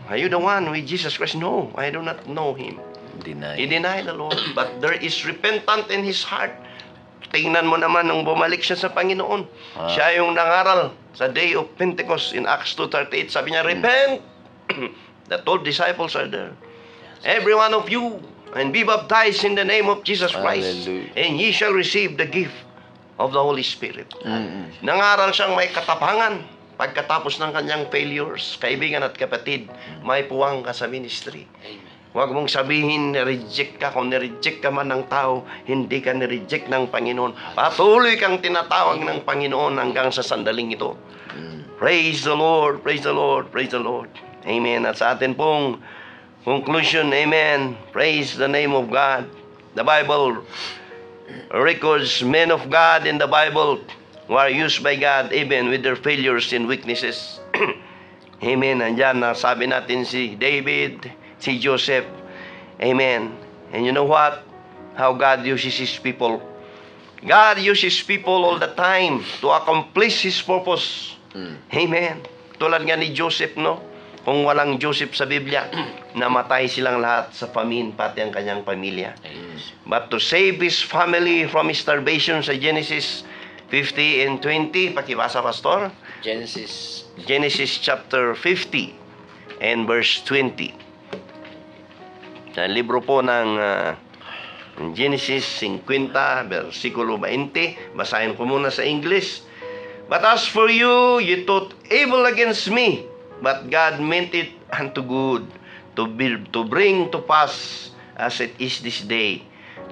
Are you the one with Jesus Christ? No, I do not know Him. He denied the Lord. But there is repentance in his heart. Tingnan mo naman nung bumalik siya sa Panginoon. Siya yung nangaral sa day of Pentecost in Acts 2:38. Sabi niya, repent. The 12 disciples are there. Every one of you, and be baptized in the name of Jesus Christ, and ye shall receive the gift of the Holy Spirit. Nangaral siyang may katapangan pagkatapos ng kanyang failures. Kaibigan at kapatid, may puwang ka sa ministry. Huwag mong sabihin, reject ka. Kung nireject ka man ng tao, hindi ka nireject ng Panginoon. Patuloy kang tinatawag ng Panginoon hanggang sa sandaling ito. Praise the Lord, praise the Lord, praise the Lord. Amen. At sa atin pong conclusion, amen. Praise the name of God. The Bible records men of God in the Bible who are used by God even with their failures and weaknesses. Amen. Andyan na sabi natin si David, si Joseph. Amen. And you know what? How God uses His people. God uses people all the time to accomplish His purpose. Amen. Tulad nga ni Joseph, no? Kung walang Joseph sa Biblia, namatay silang lahat sa famine, pati ang kanyang pamilya. But to save his family from starvation sa Genesis 50 and 20, pakibasa, Pastor. Genesis chapter 50 and verse 20. Sa libro po ng Genesis 50, versikulo 20. Basahin ko muna sa English. But as for you, you thought evil against me, but God meant it unto good, to bring to pass as it is this day,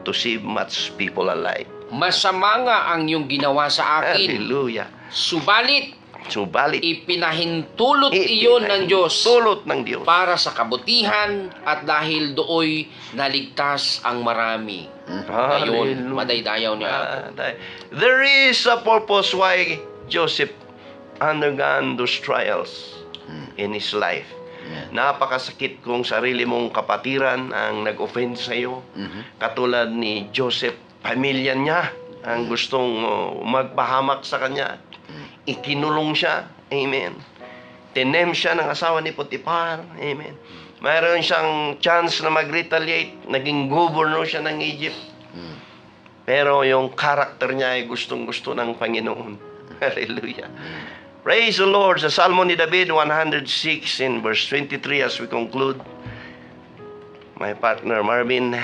to save much people alive. Masama nga ang iyong ginawa sa akin. Hallelujah. Subalit, Subalit, ipinahintulot iyon ng Diyos tulot ng Diyos. para sa kabutihan at dahil dooy naligtas ang marami. Ngayon, Hallelujah. madaydayaw niya ako. There is a purpose why Joseph undergone those trials in his life. Napakasakit kung sarili mong kapatiran ang nag-offend sa iyo. Katulad ni Joseph, pamilya niya ang gustong magpahamak sa kanya. Ikinulong siya. Amen. Tinem siya ng asawa ni Potiphar. Amen. Mayroon siyang chance na mag-retaliate. Naging governor siya ng Egypt. Pero yung karakter niya ay gustong-gusto ng Panginoon. Hallelujah. Praise the Lord. Sa Salmo ni David 106 in verse 23 as we conclude. My partner Marvin,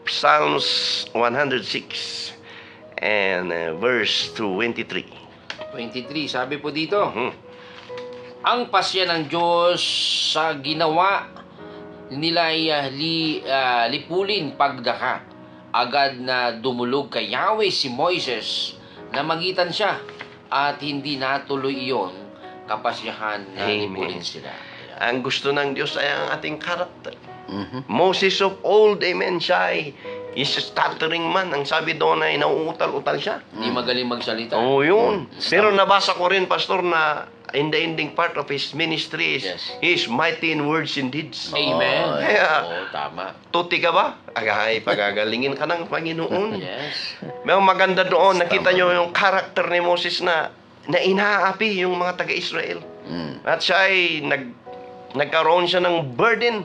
Psalms 106 and verse 23. 23, sabi po dito, ang pasya ng Diyos sa ginawa nila ay lipulin pagdaka. Agad na dumulog kay Yahweh si Moises na magitan siya at hindi natuloy iyon kapasyahan na lipulin sila. Ang gusto ng Diyos ay ang ating karakter. Moses of old, amen, siya ay is a stuttering man. Ang sabi doon ay nauutal-utal siya. Hindi magaling magsalita. Oo, yun. Pero nabasa ko rin, Pastor, na in the ending part of his ministry is he is mighty in words and deeds. Amen. Kaya, Oo, tama. tuti ka ba? Ay, pagagalingin ka ng Panginoon. Yes. May maganda doon, nakita nyo yung karakter ni Moses na inaapi yung mga taga-Israel. At siya ay nagkaroon siya ng burden.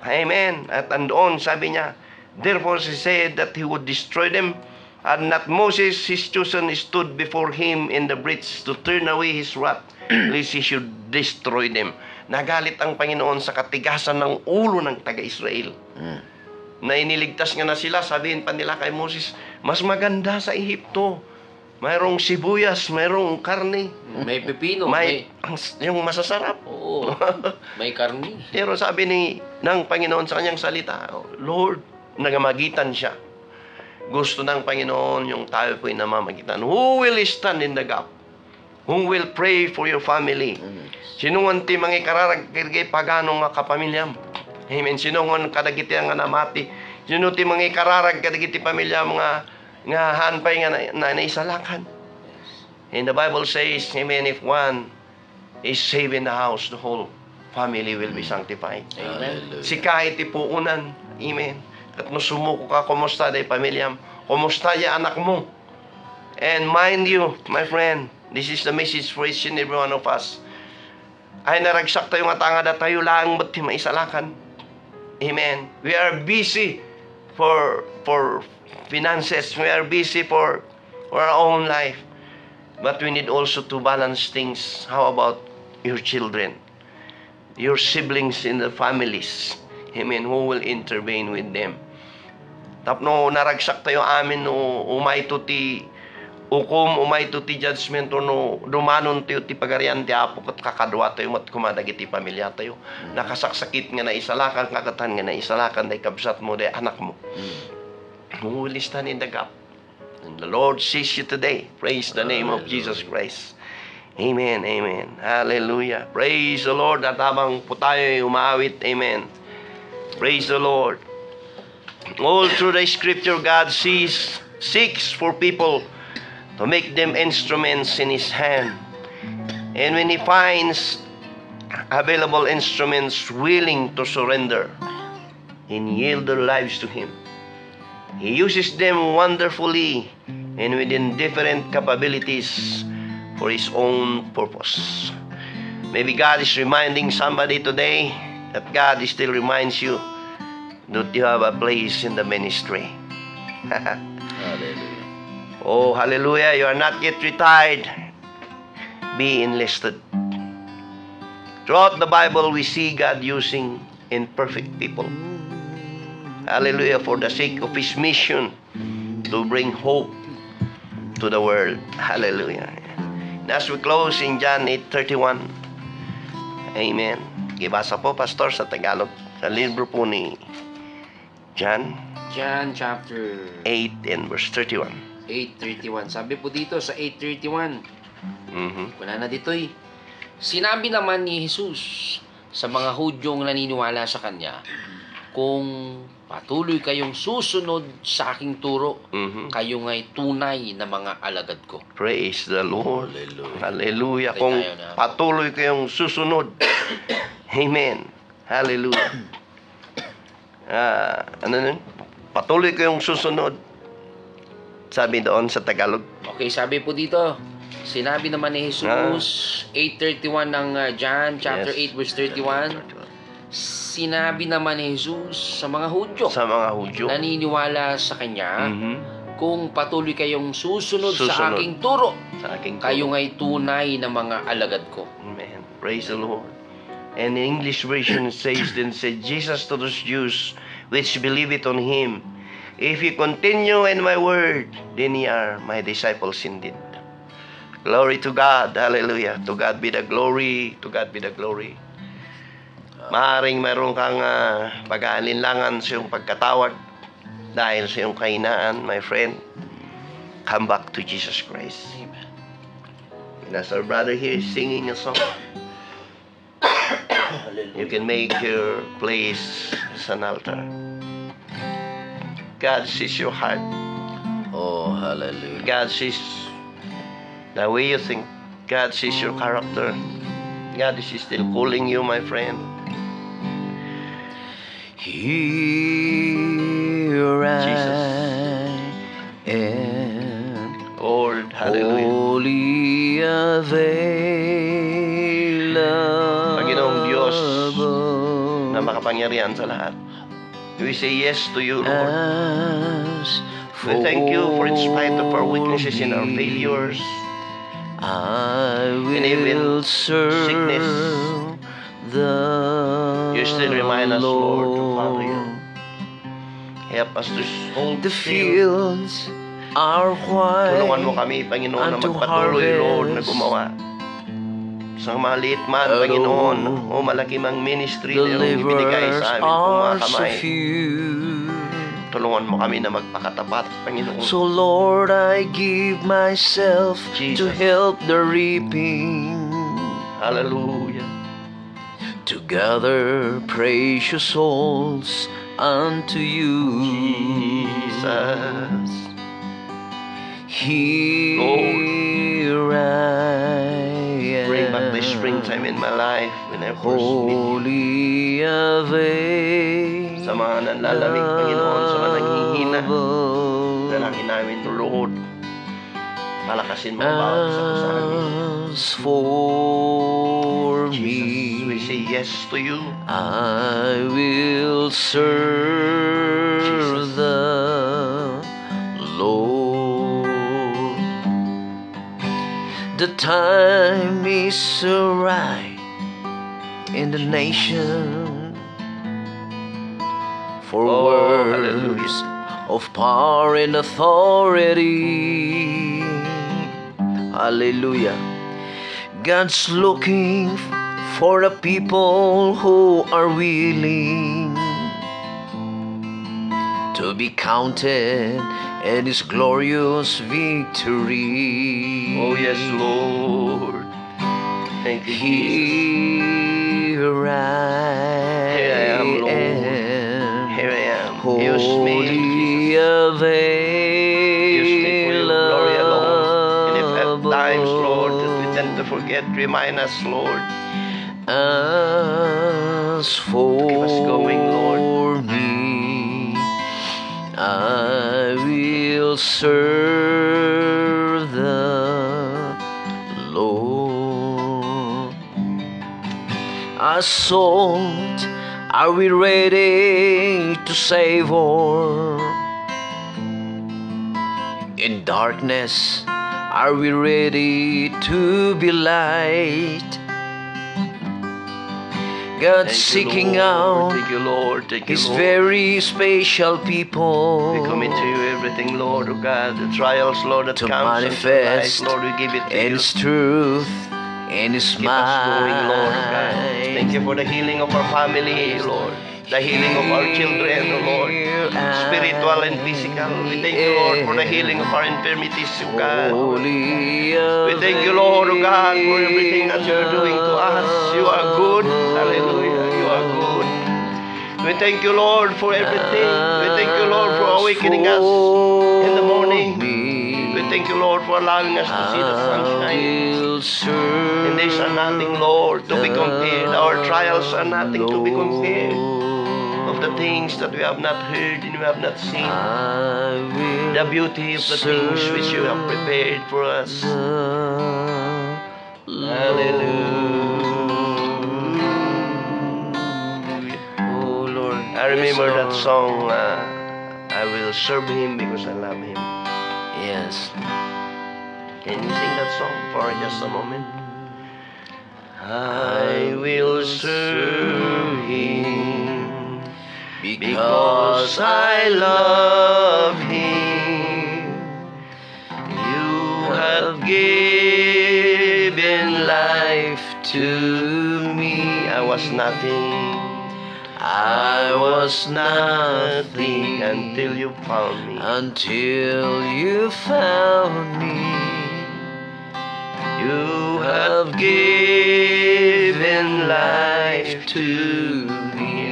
Amen. At andoon, sabi niya, therefore he said that he would destroy them. And not Moses, his chosen, stood before him in the breach to turn away his wrath, lest he should destroy them. Nagalit ang Panginoon sa katigasan ng ulo ng taga-Israel. Na iniligtas nga na sila, sabihin pa nila kay Moses, mas maganda sa Ehipto. Mayroong sibuyas, mayroong karne. May pepino. Yung masasarap. Oo. May karni. Pero sabi ng Panginoon sa kanyang salita, Lord, nagamagitan siya. Gusto ng Panginoon yung tayo po'y namamagitan. Who will stand in the gap? Who will pray for your family? Sinungan ti mga ikararag kay pagano nga kapamilyam. Amen. Sinungan kadagiti nga namati. Sino ti mga ikararag kadagiti pamilya mga nga hanpay nga na naisalakan. And the Bible says, amen, if one is saved in the house, the whole family will be sanctified. Amen. Si kahit ipuunan, amen. At no sumuko ka, kumusta day pamilyam? Kumusta ya anak mo? And mind you, my friend, this is the message for each and every one of us. Ay naragsak tayo nga tanga tayo lang ba't maisalakan? Amen. We are busy for finances. We are busy for our own life. But we need also to balance things. How about your children? Your siblings in the families. Amen. Who will intervene with them? Tapno naragsak tayo amin no umay to ti ukom, umay to ti judgment no dumanon tayo ti pagarian ti apo kat kakadwa tayo mat kumadagiti pamilya tayo. Nakasaksakit nga na isalakan, kakatan nga na isalakan day kabsat mo day anak mo. Who will stand in the gap? And the Lord sees you today. Praise the name of Jesus Christ. Amen, amen. Hallelujah. Praise the Lord. At habang po tayo umaawit, amen. Praise the Lord. All through the scripture, God seeks for people to make them instruments in His hand. And when He finds available instruments willing to surrender and yield their lives to Him, He uses them wonderfully and within different capabilities for His own purpose. Maybe God is reminding somebody today that God still reminds you that you have a place in the ministry. Hallelujah. Oh, hallelujah. You are not yet retired. Be enlisted. Throughout the Bible, we see God using imperfect people. Hallelujah, for the sake of His mission to bring hope to the world. Hallelujah. And as we close in John 8:31, amen. Ibasa po, Pastor, sa Tagalog. Sa libro po ni John chapter 8 and verse 31. 8:31. Sabi po dito sa 8:31, Wala na dito'y. Sinabi naman ni Jesus sa mga Hudyong naniniwala sa Kanya, kung patuloy kayong susunod sa aking turo, kayo nga'y tunay na mga alagad ko. Praise the Lord. Hallelujah. Hallelujah. Tayo Kung tayo na. patuloy kayong susunod. Amen. Hallelujah. Ano nun? Patuloy kayong susunod. Sabi doon sa Tagalog. Okay, sabi po dito, sinabi naman ni Jesus, 8:31 ng John, chapter Yes. 8, verse 31, sinabi naman ni Jesus sa mga Hudyo, Sa mga Hudyo. naniniwala sa Kanya, Mhm. kung patuloy kayong susunod sa Susunod. aking turo, Sa aking kayo turo. nga'y tunay na mga alagad ko. Amen. Praise the Lord. And the English version says, then said Jesus to those Jews which believe it on him, if you continue in my word, then ye are my disciples indeed. Glory to God. Hallelujah. To God be the glory. To God be the glory. Maaring mayroon kang pag-aalinlangan sa iyong pagkatawad dahil sa iyong kahinaan, my friend. Come back to Jesus Christ. And as our brother here is singing a song, you can make your place as an altar. God sees your heart. Oh, hallelujah. God sees the way you think. God sees your character. God is still calling you, my friend. Here Jesus. I am, Lord, hallelujah. wholly Panginoong Diyos available. na makapangyarihan sa lahat. We say yes to you, Lord. As We thank you for in spite of our weaknesses and our me, failures. I even will serve sickness, the you still remind us, Lord, to follow you. Lord. Help us to hold The still. fields are white. Tulungan mo kami, Panginoon, na unto magpatuloy, Lord, na harvest. gumawa. Sa maliit man, Although Panginoon, o malaki mang ministry The na iyong ibinigay livers sa amin kung mga are so kamay. few. Tulungan mo kami na magpakatapat, Panginoon. So Lord, I give myself to Jesus. help the reaping, Hallelujah. to gather precious souls unto you. Jesus. Here I am, Bring back the springtime in my life when I first meet you. wholly available. Sa mga nanlalamig, Panginoon, sa mga nanghihina. Dalangin namin, Lord. Palakasin mo ang bawat isa ko sa amin. As for Jesus, we me, say yes to you. I will serve Jesus. the Lord. The time is right in the nation for Oh, words of power and authority. Hallelujah. God's looking for the people who are willing to be counted in His glorious victory. Oh, yes, Lord. Thank you, Jesus. Here Here I am, Lord. am, Here I am. Use me, wholly Jesus. Use me for your glory alone. And if at times, Lord, that we tend to forget, remind us, Lord. As for Keep us going, Lord. me, I will serve the Lord. As salt are we ready to savor? In darkness are we ready to be light? God Thank you, seeking Lord. out Thank you, Lord. Thank you, His Lord. very special people We commit to you everything, Lord, oh God. The trials, Lord, that to comes into manifest life, Lord, we give it to in you. His truth in His Keep us going, Lord God. Thank you mind. for the healing of our family, Lord. The healing of our children, O Lord. Spiritual and physical. We thank you, Lord, for the healing of our infirmities, O God. We thank you, Lord, O God, for everything that you're doing to us. You are good. Hallelujah. You are good. We thank you, Lord, for everything. We thank you, Lord, for awakening us in the morning. We thank you, Lord, for allowing us to see the sunshine. And these are nothing, Lord, to be compared. Our trials are nothing to be compared of the things that we have not heard and we have not seen. The beauty of the things which you have prepared for us. Hallelujah. Oh Lord, I remember that song, I will serve Him because I love Him. Yes. Can you sing that song for just a moment? I will serve Him because I love Him. You have given life to me. I was nothing. I was nothing until you found me. Until you found me. You have given life to me.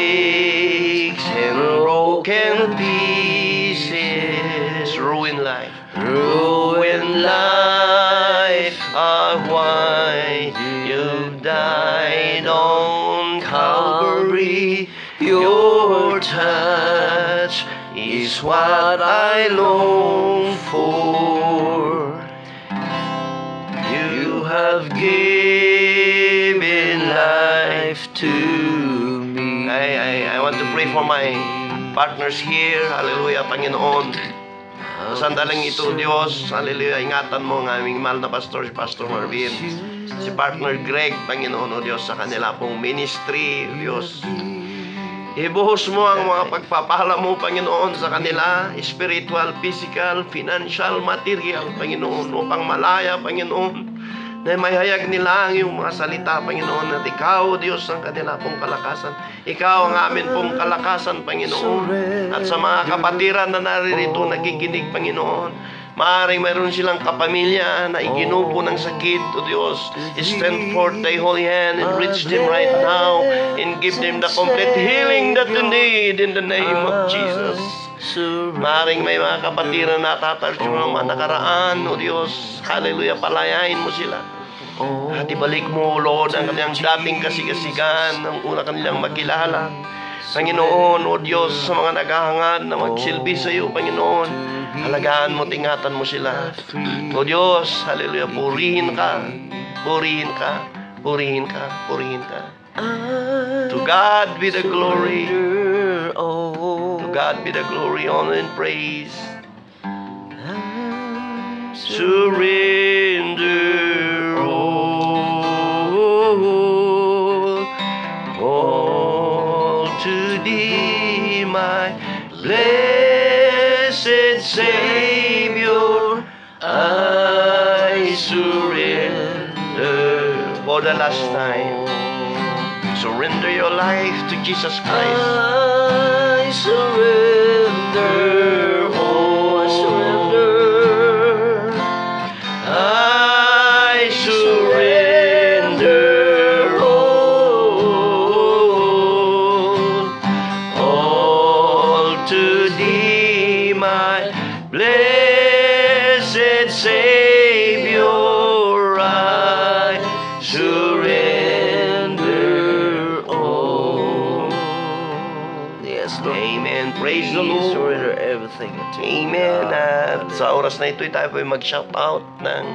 Heartaches and broken pieces, ruined life, are why you died on Calvary. Your touch is what I long for. You have given life to me. I want to pray for my partners here. Hallelujah, Panginoon. Sa sandaling ito, Diyos, hallelujah, ingatan mo ang aming mahal na pastor, si Pastor Marvin, si partner Greg, Panginoon, o Diyos, sa kanila pong ministry, o Diyos. Ibuhos mo ang mga pagpapala mo, Panginoon, sa kanila, spiritual, physical, financial, material, Panginoon, upang malaya, Panginoon, na may hayag nila ang iyong mga salita, Panginoon, at Ikaw, Diyos, ang kanila pong kalakasan. Ikaw ang amin pong kalakasan, Panginoon. At sa mga kapatiran na naririto, nakikinig, Panginoon, maaaring mayroon silang kapamilya na iginupo ng sakit, O Diyos. Stand forth Thy holy hand and reach them right now and give them the complete healing that they need in the name of Jesus. Maring may mga kapatiran na tatarso ng mga nakaraan, O Diyos. Hallelujah, palayain mo sila. At ibalik mo, Lord, ang kanilang dating kasigasigan, ang una kanilang makilala. Panginoon, O Diyos, sa mga naghahangad na magsilbi sa iyo, Panginoon, halagaan mo, tingatan mo sila. O Diyos, hallelujah, purihin ka, purihin ka, purihin ka, purihin ka. To God be the glory. To God be the glory, honor, and praise. Surrender all to Thee, my blessed Savior. I surrender for the last time. Surrender your life to Jesus Christ. I surrender, oh, I surrender. I surrender all to Thee, my blessed Savior. I surrender all. Yes, Lord. Amen. Praise the Lord. Surrender everything to you. Amen. At sa oras na ito, tayo po mag-shout out ng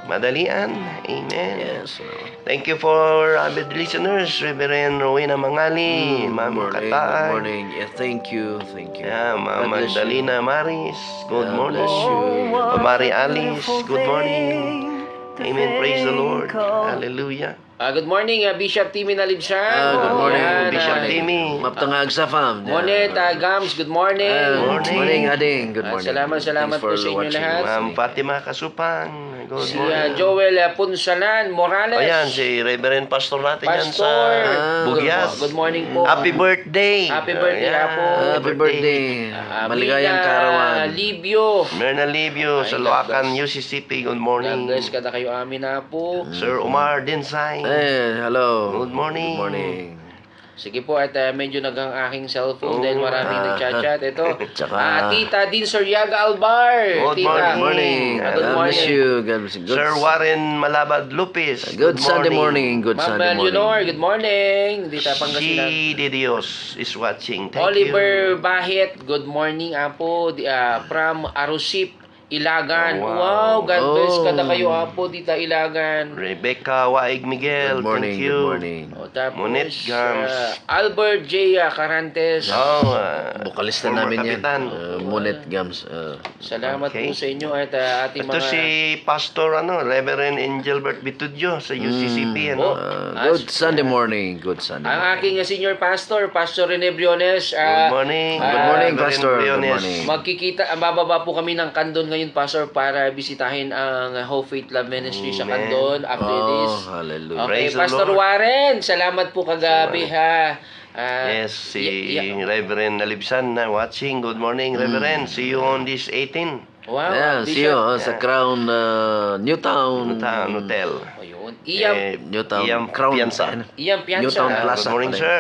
madalian. Amen. Yes, Lord. Thank you for avid listeners, Reverend Rowena Mangali, Ma'am Good Katay, morning. Yeah, thank you. yeah, Ma'am God bless you. Magdalena Maris, good God morning. bless you. Ma'am Mari Alice, good morning. Amen. Praise the Lord. Lord. Hallelujah. Good morning, Bishop Timmy Nalibsan. Good morning, Yan, Bishop ah, Timmy. Maptangag sa fam. Monet, Gams, good morning. Good morning, Ading. Good morning. Salamat Thanks po for sa inyo watching. lahat. Ma'am Fatima Kasupang. Good Si morning. Joel Punsalan Morales. Ayan, si Reverend Pastor natin yan sa Pastor. Bugyas. Good morning po. Happy birthday. Happy birthday, Ayan, Apo. Happy birthday. Maligayang Mina kaarawan. Libyo. Merna Livio sa Ay, Loacan, God UCCP. Good God morning. bless kada kayo amin na po. Sir Omar Dinsay. Hello. Good morning. Good morning. Sige po, at medyo nagang aking cellphone dahil maraming nagchat-chat. Ito, Tsaka- Tita Din Soryaga Albar. Good Tita. morning. Good God bless morning. you. God bless you. Sir Warren Malabad Lupis. Good Sunday morning. Good Ma'am Sunday Leonor, morning. good morning. Dita Pangasinan. Si De Dios is watching. Thank Oliver you. Bahit, good morning Apo. From Arusip, Ilagan. Oh, Wow, wow. God bless Oh. kada kayo Apo, Tita Ilagan. Rebecca Waig Miguel. Good morning. Thank you. Good morning. O, tapos, Monet Gams. Albert J. Carantes. Oh, Bukalista former namin yan. kapitan. Monet Gams. Salamat Okay. po sa inyo at ating Ito mga... si Pastor Reverend Engelbert Bitudio sa UCCP. Oh. Good Sunday morning. Good Sunday Ang morning. aking senior pastor, Pastor Rene Briones. Good morning. Good morning, Reverend Pastor. Good Briones. morning. Bababa po kami ng Kandon ngayon, Pastor, para bisitahin ang Hope Faith Love Ministry sa Amen. Kandon after this. Oh, hallelujah. Okay, Praise the Pastor Lord. Warren, salamat po kagabi ha. Yes, si Reverend Nalibsan na watching. Good morning, Reverend. See you on this 18. Wow, Yeah, see you sa Crown Newtown. Hotel. Ayun. Iyam, Newtown Crown Piazza. Iyam Pianza. Newtown Good Plaza. morning, sir.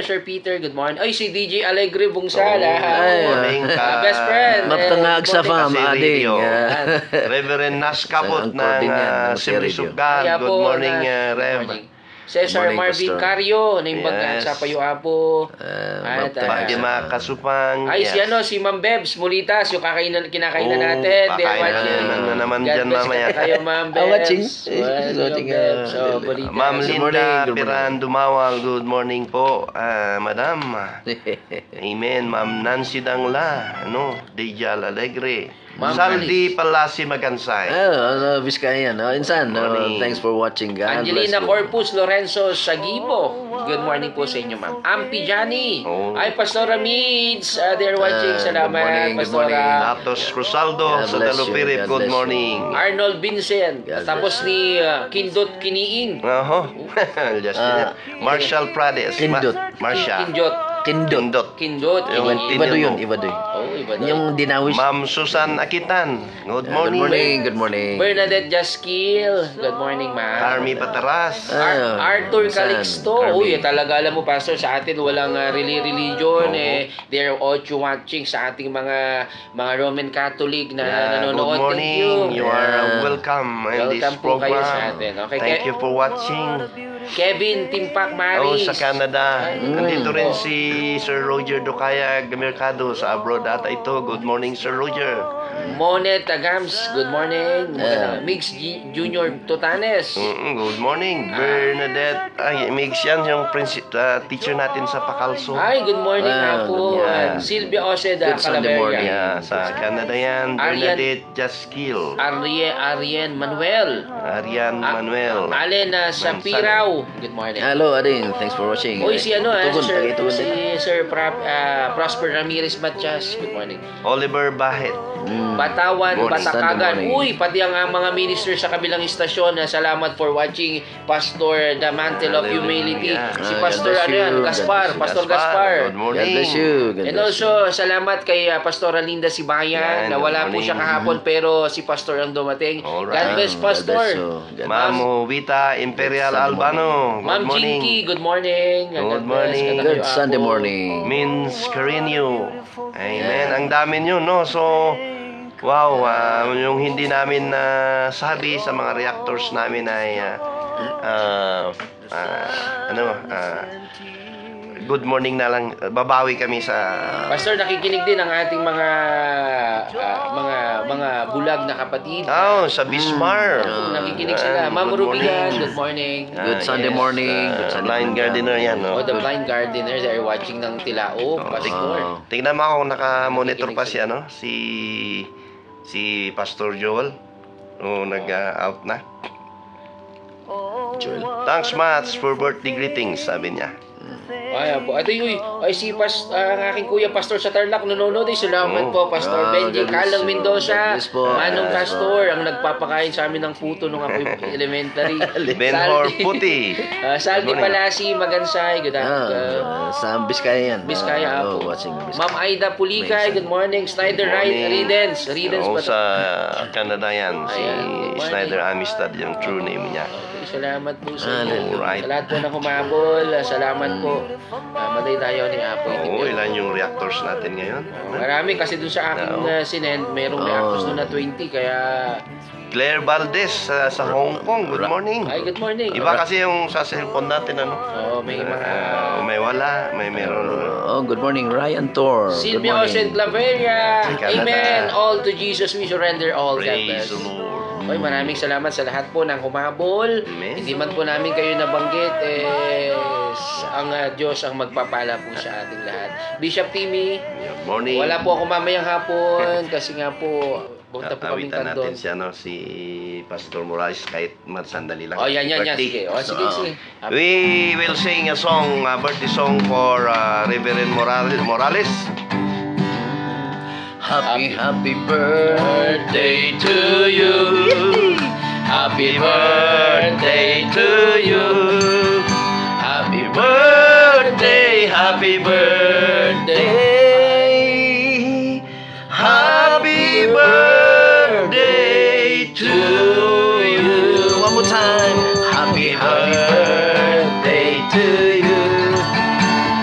Sir Peter, good morning. Ay, si DJ Alegre Bungsal. Ay, Good morning, Best friend. Maptangag sa Good morning. fam, Kasi Ading. radio. Reverend Naskapot Ang coordinate ng ng Assembly radio. Sugdan. Kaya Good po, morning, Good Rev. morning. Cesar Morning, Marvin Pastor. Cario, naimbag Yes. sa payo apo. Fatima Kasupang. Ay, yes. si Ma'am Bebs Mulitas, yung kinakainan natin. They're Pakain watching. na naman God dyan bless mamaya. kayo, Ma'am Bebs. Watching. Watching, Bebs. So, Mulitas. Ma'am Good Linda morning, good Piran Dumawal, good morning po, Madam. Amen. Ma'am Nancy Dangla, Dijal Alegre. Ma'am Saldi Palasi Magansay. Vizcayan. Insan, Morning. thanks for watching. God Angelina bless you. Corpus Lorenzo Sagibo. Good morning po sa inyo, ma'am. Ampi Jani. Oh. Ay, Pastora Mids. They're watching. Good Salamat, morning, good Pastora. morning. Atos Rosaldo God sa bless you, Dalupirip, God good bless you. morning. Arnold Vincent. God Tapos ni Kindot Kiniing. Oho. Just Marshall Prades. Kindot. Marsha. Kindot. Kindot. Kindot. Yung Iba do yun, iba do yun. Oh, iba na. Yung dinawis. Ma'am Susan Akitan. Good Good morning. morning, good morning. Bernadette Jaskil. Good morning, ma'am. Army Pataras. Arthur Insan, Calixto. Army. Uy, talaga alam mo, Pastor, sa atin walang religion. They're also watching sa ating mga Roman Catholic na nanonood. Good morning. Thank you. are welcome in this Welcome po kayo program. sa atin. Okay, Thank you for watching. Kevin Timpak Oh, Maris. sa Canada. Nandito rin si Sir Roger Docaya Mercado sa abroad ata ito. Good morning, Sir Roger. Monet Agams. Good morning. Mix Junior Totanes. Good morning, Bernadette. Ay, Migs yan, yung teacher natin sa Pakalso. Hi, good morning Ah, po. good morning. Sylvia Oceda, Good Sunday morning. Calaveria. Yeah, sa Canada yan. Arian. Bernadette Jaskil. Arien Manuel. Arian Manuel. Allen sa Mansan. Piraw. Good morning. Hello, Ading. Thanks for watching. Uy, si Tugon, tagaitugon si din. Sir Prosper Ramirez Matias. Good morning. Oliver Bahet. Batawan, Morning. Batakagan. Sunday morning. Uy, pati ang mga minister sa kabilang istasyon. Salamat for watching Pastor The Mantle of Humility. Si Ah, Pastor God bless you. Gaspar. God bless you. Pastor Gaspar. Good morning. God bless you. God And bless you. also, salamat kay Pastora Linda Sibayan Yan, na wala good po siya morning. kahapon pero si Pastor ang dumating. Alright. God bless, God Pastor. bless you. God Ma'am Vita Imperial Sunday Albano. Good Ma'am morning. Jinky, good morning. Good God bless. morning. Katayo Good Sunday ako. morning. Mins Carino. Amen. Ang dami nyo, no? So, wow, yung hindi namin sabi sa mga reactors namin ay good morning na lang. Babawi kami sa Pastor, nakikinig din ang ating mga bulag na kapatid. sa Bismar. Nakikinig sila. Ma'am Good Rubigan, morning. good morning. Good Sunday morning. Good Sunday Blind morning. Gardener yan, Oh, no? the blind gardener, they're watching ng Tilao, Pastor. Tingnan mo ako kung naka-monitor pa si Pastor Joel. O nag-out na. Joel. Thanks much for birthday greetings, sabi niya. Ay, po. Ito yung, si ang aking kuya Pastor sa Tarlac, nanonood. Salamat po, Pastor Benji. God bless. Kalang Mendoza. God bless po. Manong Pastor, ang nagpapakain sa amin ng puto nung ako'y elementary. Benhor Puti. Saldi Good morning. Palasi, Magansay. Good afternoon. Sa Biskaya yan. Biskaya po. Watching Biskaya. Ma'am Aida Pulikay, good morning. Snyder Morning. Ridens. Oo, ba? sa Canada yan. Si Ayan, good morning. Snyder Amistad, yung true name niya. Salamat po sa inyo. Alright. Sa lahat po na humabol, salamat po. Maday tayo ni Apo. Oo, ilan yung reactors natin ngayon? Marami kasi dun sa aking sinend, mayroong reactors doon na 20, kaya... Claire Valdez sa Hong Kong, good morning. Ay, good morning. Iba kasi yung sa cellphone natin, ano? Oo, may mga... May wala, may meron. Oh, good morning, Ryan Tor. Good Silvia Osen morning. Claveria. Sa Canada. Amen. All to Jesus we surrender all. God Praise bless. the Lord. Oy, maraming salamat sa lahat po ng humabol. Amen. Hindi man po namin kayo nabanggit, ang Diyos ang magpapala po sa ating lahat. Bishop Timmy, Good morning. wala po ako mamayang hapon kasi nga po, punta po kaming Tatawitan natin kandon. siya, no? Si Pastor Morales, kahit sandali lang. Oh, yan. Birthday. Sige. Oh, sige. We will sing a song, a birthday song for Reverend Morales. Happy birthday to you. Happy birthday to you. Happy birthday, happy birthday. Happy birthday to you. One more time. Happy birthday to you.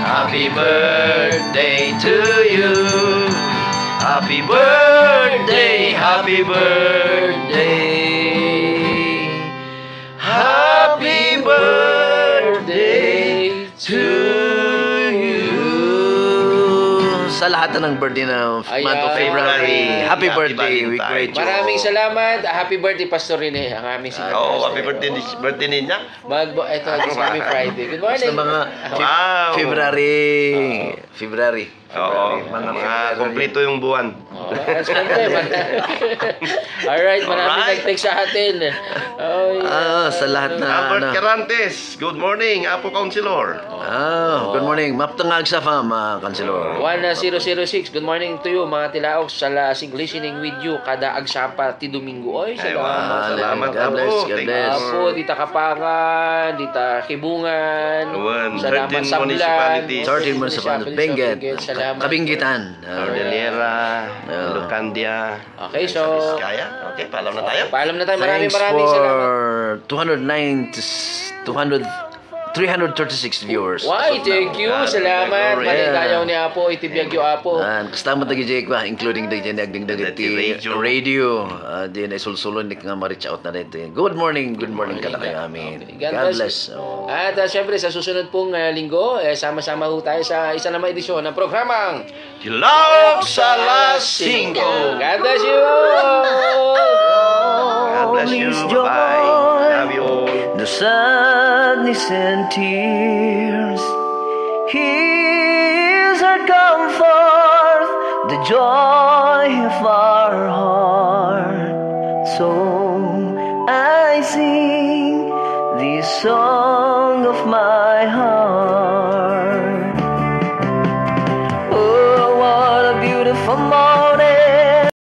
Happy birthday to you. Happy birthday, happy birthday. Happy birthday to you. Sa lahat ng birthday ng month of February, happy birthday. We great you. Maraming salamat. Happy birthday, Pastor Rene. Ang aming Oh, happy birthday niya. Ito, this coming Friday. Good morning. Sa mga Wow. February. Oo, mga kompleto yung buwan. Alright, maraming Alright. nag-text sa atin. Sa lahat na Albert Carantes, good morning, Apo Councilor. good morning. Maptangag sa fam, Kansilor. 1006, good morning to you mga tilaok sa lasing listening with you kada agsapa ti Domingo. Oy, salamat. Salamat, God bless, Apo. God Thank bless. you. Apo, dita Kapangan, dita Kibungan, Awan, salamat 13 sa Blan, municipalities. 13 municipalities, Benguet, salamat. Kabingitan. Cordillera, Lucandia. Okay, so, Kaya? Okay, paalam na tayo. paalam na tayo. Thanks Maraming for salamat. 336 viewers. Why, thank you. Salamat. Glory. Maligayaw ni Apo, itibiyag yung Apo. Kasama tagi jay ko, including the nagding dagiti radio. Di na isulsulon ni nga ma-reach out na dito. Good morning kada kayo amin. God bless. At syempre, sa susunod pong linggo, sama-sama ho tayo sa isa namang edisyon ng programang Tilaok sa alas 5. God bless you all! God bless you. Bye. Love you all. The sadness and tears, He is our comfort, the joy of our heart. So I sing this song